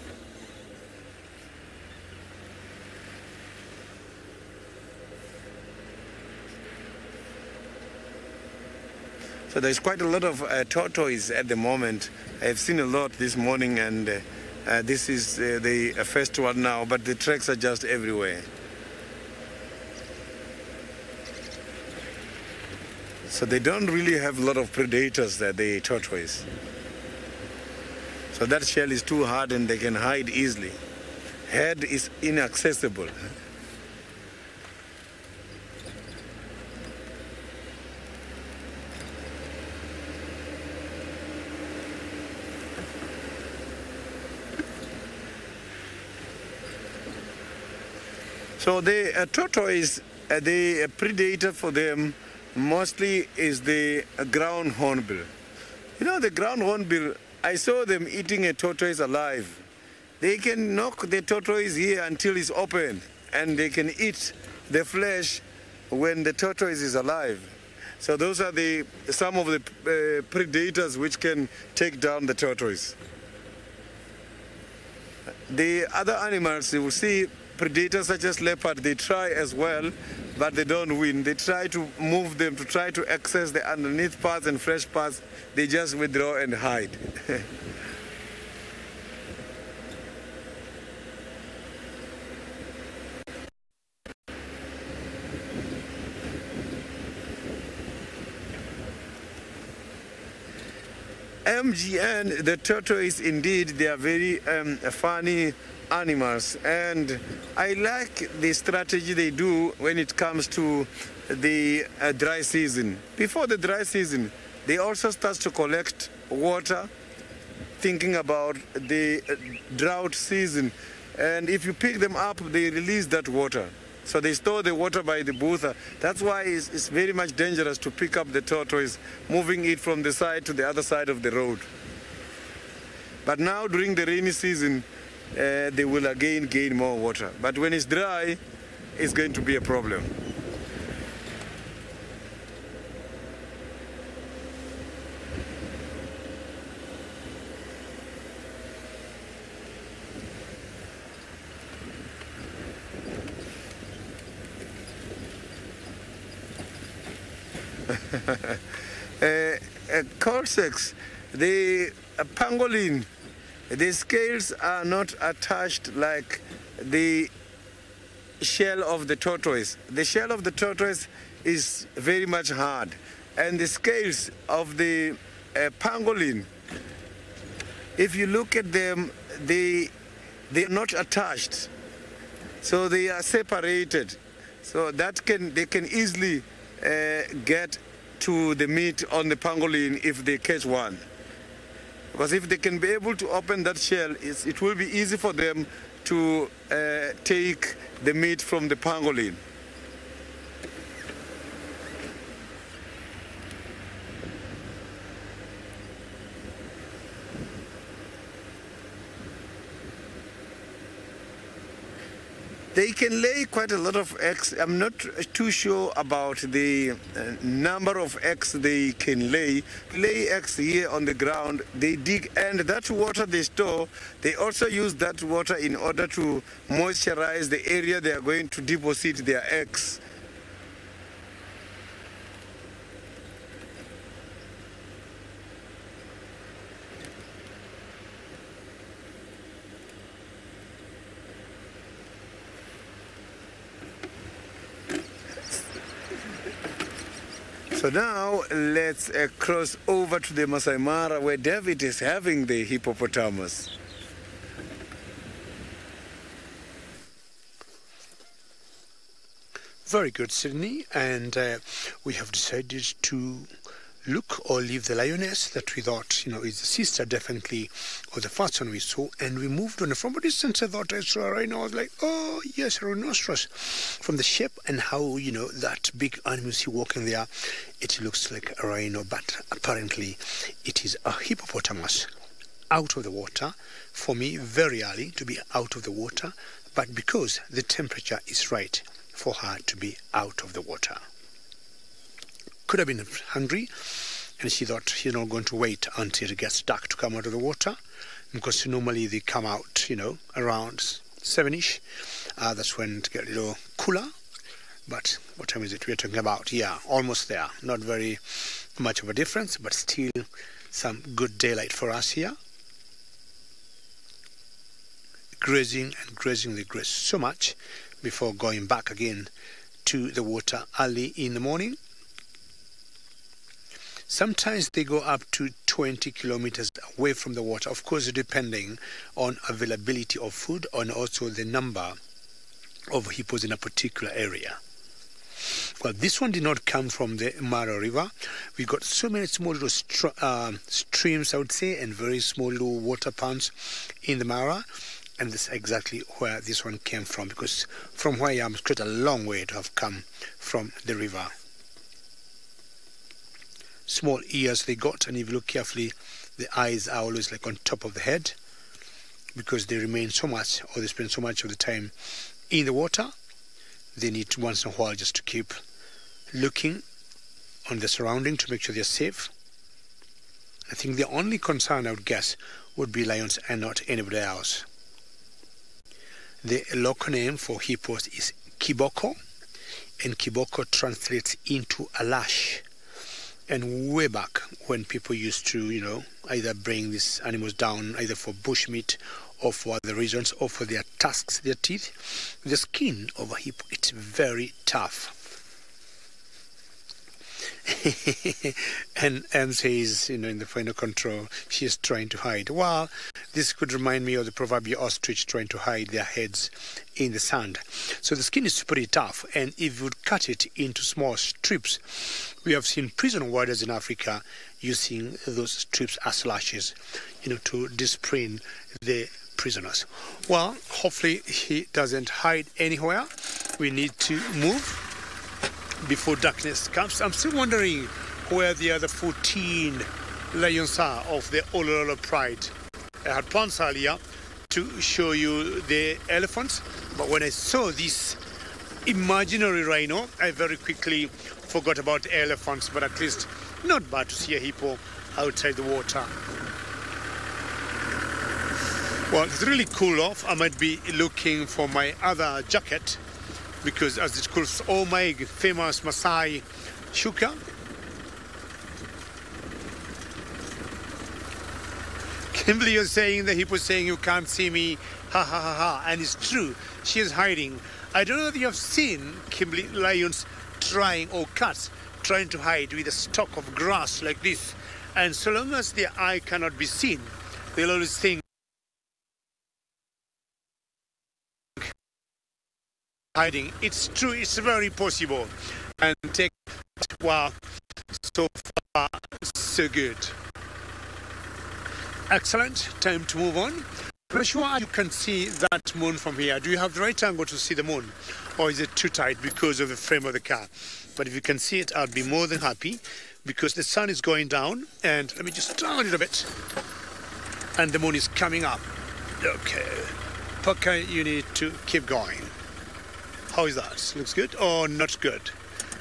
So there's quite a lot of tortoise at the moment. I've seen a lot this morning, and this is the first one now, but the tracks are just everywhere. So they don't really have a lot of predators, the tortoise. So that shell is too hard and they can hide easily. Head is inaccessible. So the tortoise, the predator for them mostly is the ground hornbill. You know, the ground hornbill, I saw them eating a tortoise alive. They can knock the tortoise here until it's open, and they can eat the flesh when the tortoise is alive. So those are some of the predators which can take down the tortoise. The other animals, you will see, predators such as leopard, they try as well, but they don't win. They try to move them, to try to access the underneath parts and fresh parts. They just withdraw and hide. MGN, the tortoise, indeed, they are very funny animals, and I like the strategy they do when it comes to the dry season. Before the dry season, they also start to collect water, thinking about the drought season, and if you pick them up, they release that water. So they store the water by the booth. That's why it's very much dangerous to pick up the tortoise, moving it from the side to the other side of the road. But now during the rainy season, they will again gain more water. But when it's dry, it's going to be a problem. Cortex, the pangolin, the scales are not attached like the shell of the tortoise. The shell of the tortoise is very much hard, and the scales of the pangolin, if you look at them, they're not attached, so they are separated. So that they can easily get to the meat on the pangolin if they catch one. Because if they can be able to open that shell, it will be easy for them to take the meat from the pangolin. They can lay quite a lot of eggs. I'm not too sure about the number of eggs they can lay. Lay eggs here on the ground, they dig, and that water they store, they also use that water in order to moisturize the area they are going to deposit their eggs. So now let's cross over to the Masai Mara where David is having the hippopotamus. Very good, Sydney. And we have decided to look or leave the lioness that we thought, is the sister definitely, or the first one we saw, and we moved on. From a distance I thought I saw a rhino. I was like, oh yes, a rhinoceros. From the shape and how, that big animal you see walking there, it looks like a rhino, but apparently it is a hippopotamus out of the water. For me, very early to be out of the water, but because the temperature is right for her to be out of the water. Could have been hungry, and she thought she's not going to wait until it gets dark to come out of the water, because normally they come out, around 7ish. That's when it gets a little cooler. But what time is it we're talking about? Yeah, almost there. Not very much of a difference, but still some good daylight for us here. Grazing and grazing, they graze so much before going back again to the water early in the morning. Sometimes they go up to 20 kilometers away from the water, of course depending on availability of food and also the number of hippos in a particular area. Well, this one did not come from the Mara River. We got so many small little streams, I would say, and very small little water ponds in the Mara, and that's exactly where this one came from, because from where I am, it's quite a long way to have come from the river. Small ears they got, and if you look carefully, the eyes are always like on top of the head, because they remain so much, or they spend so much of the time in the water. They need to once in a while just to keep looking on the surrounding to make sure they're safe. I think the only concern I would guess would be lions and not anybody else. The local name for hippos is kiboko, and kiboko translates into a lash. And way back when people used to, either bring these animals down either for bushmeat or for other reasons, or for their tusks, their teeth, the skin of a hippo, it's very tough. and says, in the final control, she is trying to hide. Well, this could remind me of the proverbial ostrich trying to hide their heads in the sand. So the skin is pretty tough, and if you would cut it into small strips, we have seen prison warders in Africa using those strips as lashes, to discipline the prisoners. Well, hopefully he doesn't hide anywhere. We need to move before darkness comes. I'm still wondering where the other 14 lions are of the Olololo Pride. I had plans earlier to show you the elephants, but when I saw this imaginary rhino, I very quickly forgot about elephants, but at least not bad to see a hippo outside the water. Well, it's really cool off. I might be looking for my other jacket, because as it calls, oh my famous Maasai shuka. Kimberly is saying, the hippo saying, you can't see me, ha ha ha ha, and it's true, she is hiding. I don't know if you have seen Kimberly lions trying, or cats trying to hide with a stalk of grass like this, and so long as their eye cannot be seen, they'll always think hiding. It's true, it's very possible. And take, wow, so far so good. Excellent, time to move on. I'm sure you can see that moon from here. Do you have the right angle to see the moon, or is it too tight because of the frame of the car? But if you can see it, I'll be more than happy, because the sun is going down, and let me just turn a little bit, and the moon is coming up. Okay, Pucka, you need to keep going. How is that? Looks good or not good?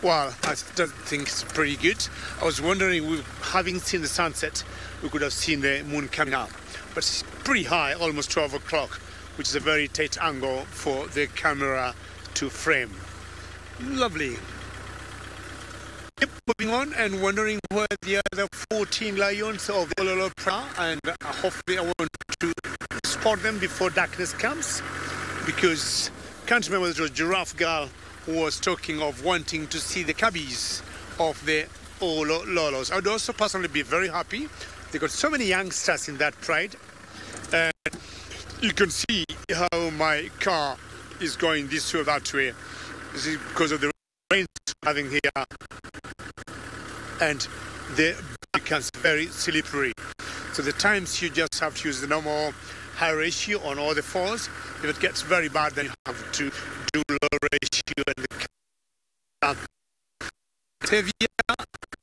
Well, I don't think it's pretty good. I was wondering, having seen the sunset, we could have seen the moon coming up. But it's pretty high, almost 12 o'clock, which is a very tight angle for the camera to frame. Lovely. Keep moving on and wondering where the other 14 lions of the Ololo are, and hopefully I want to spot them before darkness comes, because I can't remember whether it was Giraffe Girl who was talking of wanting to see the cubbies of the Ololos. I would also personally be very happy. They got so many youngsters in that pride, and you can see how my car is going this way or that way. This is because of the rain having here, and the becomes very slippery. So the times you just have to use the normal high ratio on all the fours. If it gets very bad, then you have to do low ratio and the car heavier,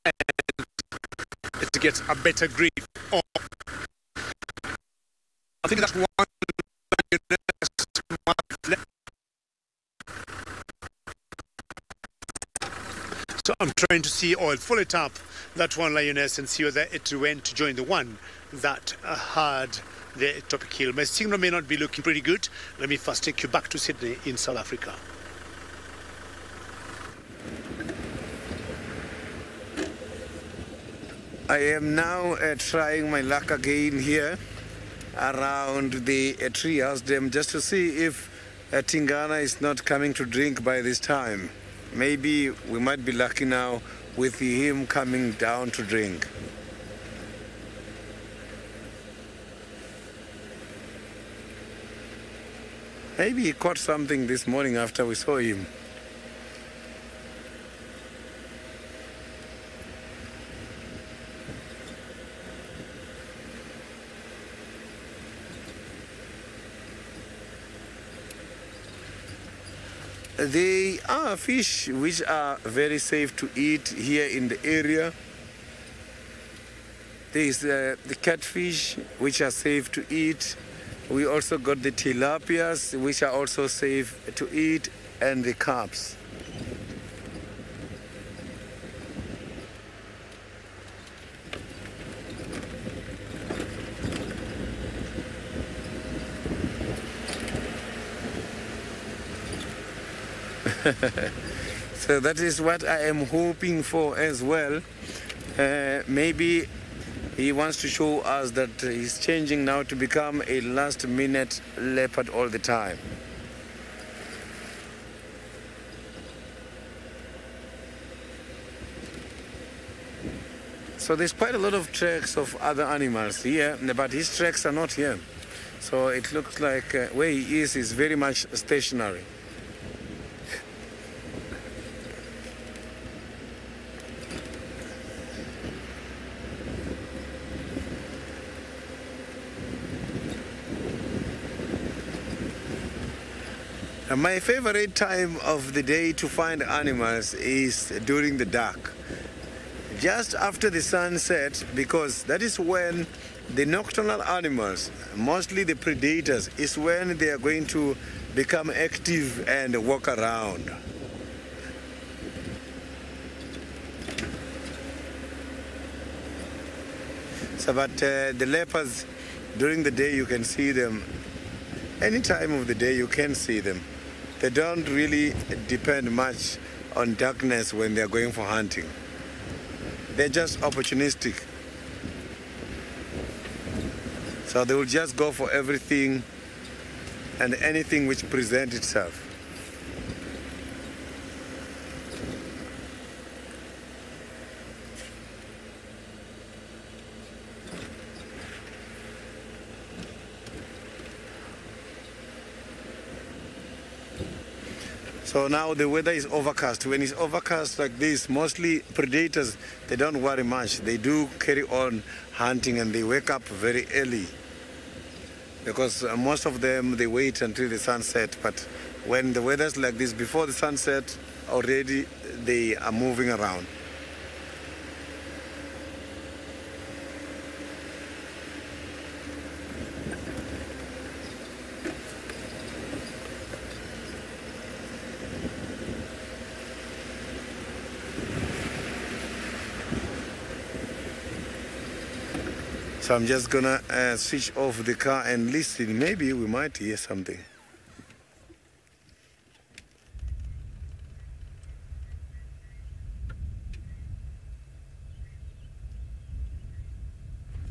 and to get a better grip on. I think that's one. So I'm trying to see, or I'll follow it up, that one lioness, and see whether it went to join the one that had the topic hill. My signal may not be looking pretty good. Let me first take you back to Sydney in South Africa. I am now trying my luck again here around the treehouse dam, just to see if Tingana is not coming to drink by this time. Maybe we might be lucky now with him coming down to drink. Maybe he caught something this morning after we saw him. They are fish which are very safe to eat here in the area. There is the catfish which are safe to eat. We also got the tilapias which are also safe to eat, and the carps. So that is what I am hoping for as well. Maybe he wants to show us that he's changing now to become a last-minute leopard all the time. So there's quite a lot of tracks of other animals here, but his tracks are not here. So it looks like where he is very much stationary. My favorite time of the day to find animals is during the dark, just after the sunset, because that is when the nocturnal animals, mostly the predators, is when they are going to become active and walk around. So, but the leopards, during the day you can see them. Any time of the day you can see them. They don't really depend much on darkness when they're going for hunting. They're just opportunistic. So they will just go for everything and anything which presents itself. So now the weather is overcast. When it's overcast like this, mostly predators, they don't worry much. They do carry on hunting and they wake up very early. Because most of them, they wait until the sunset. But when the weather's like this, before the sunset, already they are moving around. So I'm just gonna switch off the car and listen. Maybe we might hear something.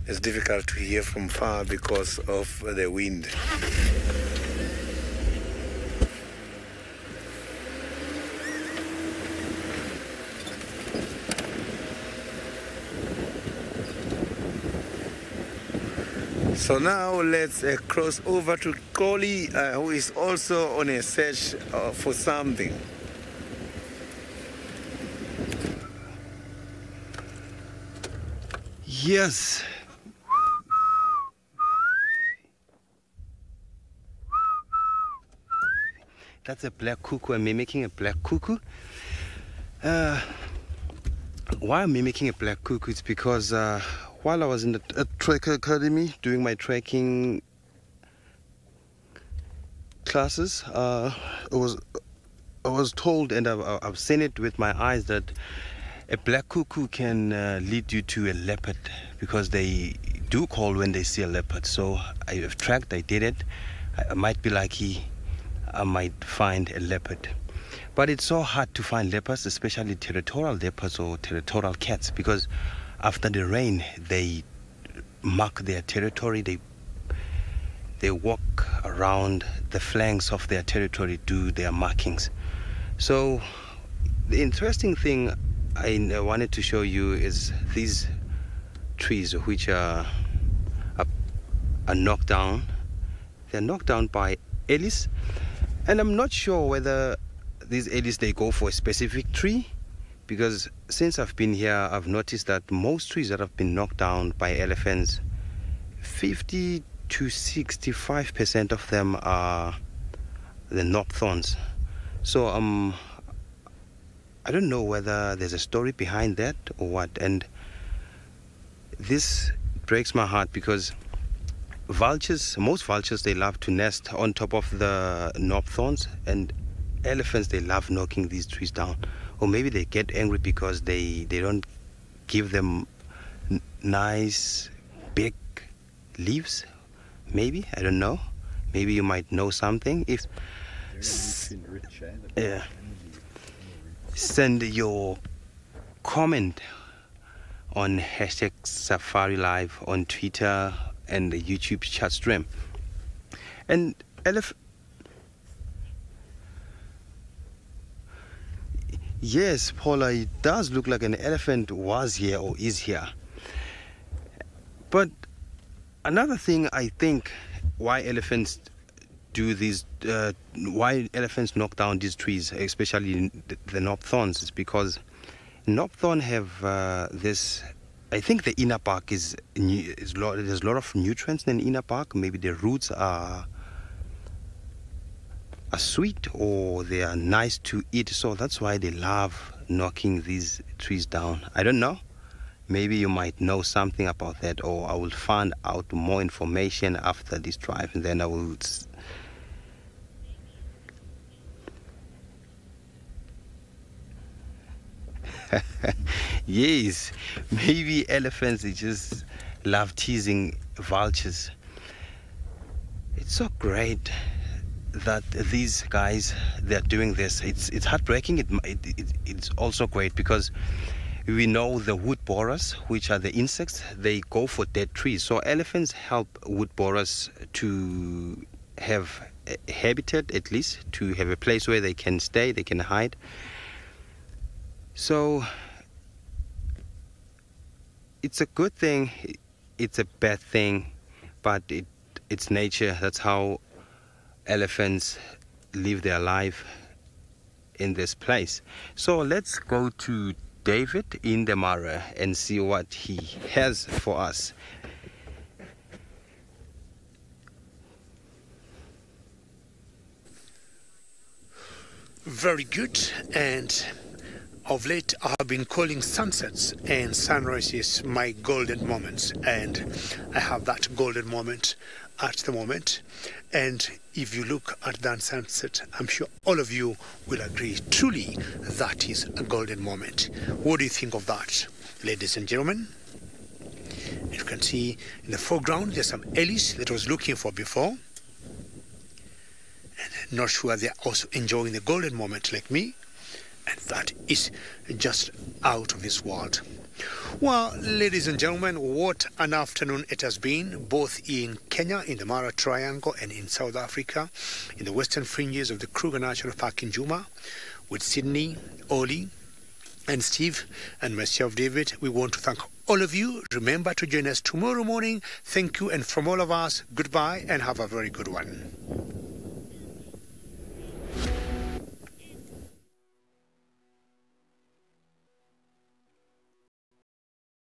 It's difficult to hear from far because of the wind. So now let's cross over to Collie, who is also on a search for something. Yes. That's a black cuckoo. I'm mimicking a black cuckoo. Why I'm mimicking a black cuckoo is because while I was in the trek academy doing my trekking classes, I was told, and I've seen it with my eyes, that a black cuckoo can lead you to a leopard, because they do call when they see a leopard. So I have tracked, I did it. I might be lucky, I might find a leopard. But it's so hard to find leopards, especially territorial leopards or territorial cats, because after the rain, they mark their territory. They walk around the flanks of their territory, do their markings. So the interesting thing I wanted to show you is these trees, which are knocked down. They're knocked down by ellis, and I'm not sure whether these ellis, they go for a specific tree, because since I've been here, I've noticed that most trees that have been knocked down by elephants, 50 to 65% of them are the knob thorns. So I don't know whether there's a story behind that or what. And this breaks my heart, because most vultures, they love to nest on top of the knob thorns, and elephants, they love knocking these trees down. Or maybe they get angry because they don't give them nice big leaves. Maybe, I don't know. Maybe you might know something. If send your comment on #SafariLive on Twitter and the YouTube chat stream. And yes, Paula, it does look like an elephant was here or is here. But another thing, I think, why elephants do these, why elephants knock down these trees, especially the knob thorns, is because knob thorn have this. I think the inner bark there's a lot of nutrients in the inner bark. Maybe the roots are sweet, or they are nice to eat, so that's why they love knocking these trees down. I don't know. Maybe you might know something about that, or I will find out more information after this drive, and then I will. Yes, maybe elephants, they just love teasing vultures. It's so great that these guys, they're doing this. It's heartbreaking. It's also great, because we know the wood borers, which are the insects, they go for dead trees. So elephants help wood borers to have a habitat, at least to have a place where they can stay, they can hide. So it's a good thing, it's a bad thing, but it's nature. That's how elephants live their life in this place. So let's go to David in the Mara and see what he has for us. Very good. And of late, I have been calling sunsets and sunrises my golden moments, and I have that golden moment at the moment. And if you look at that sunset, I'm sure all of you will agree, truly, that is a golden moment. What do you think of that, ladies and gentlemen? You can see in the foreground there's some ellis that I was looking for before. And not sure they're also enjoying the golden moment like me. And that is just out of this world. Well, ladies and gentlemen, what an afternoon it has been, both in Kenya, in the Mara Triangle, and in South Africa, in the western fringes of the Kruger National Park in Juma, with Sydney, Oli, and Steve, and myself, David. We want to thank all of you. Remember to join us tomorrow morning. Thank you, and from all of us, goodbye, and have a very good one.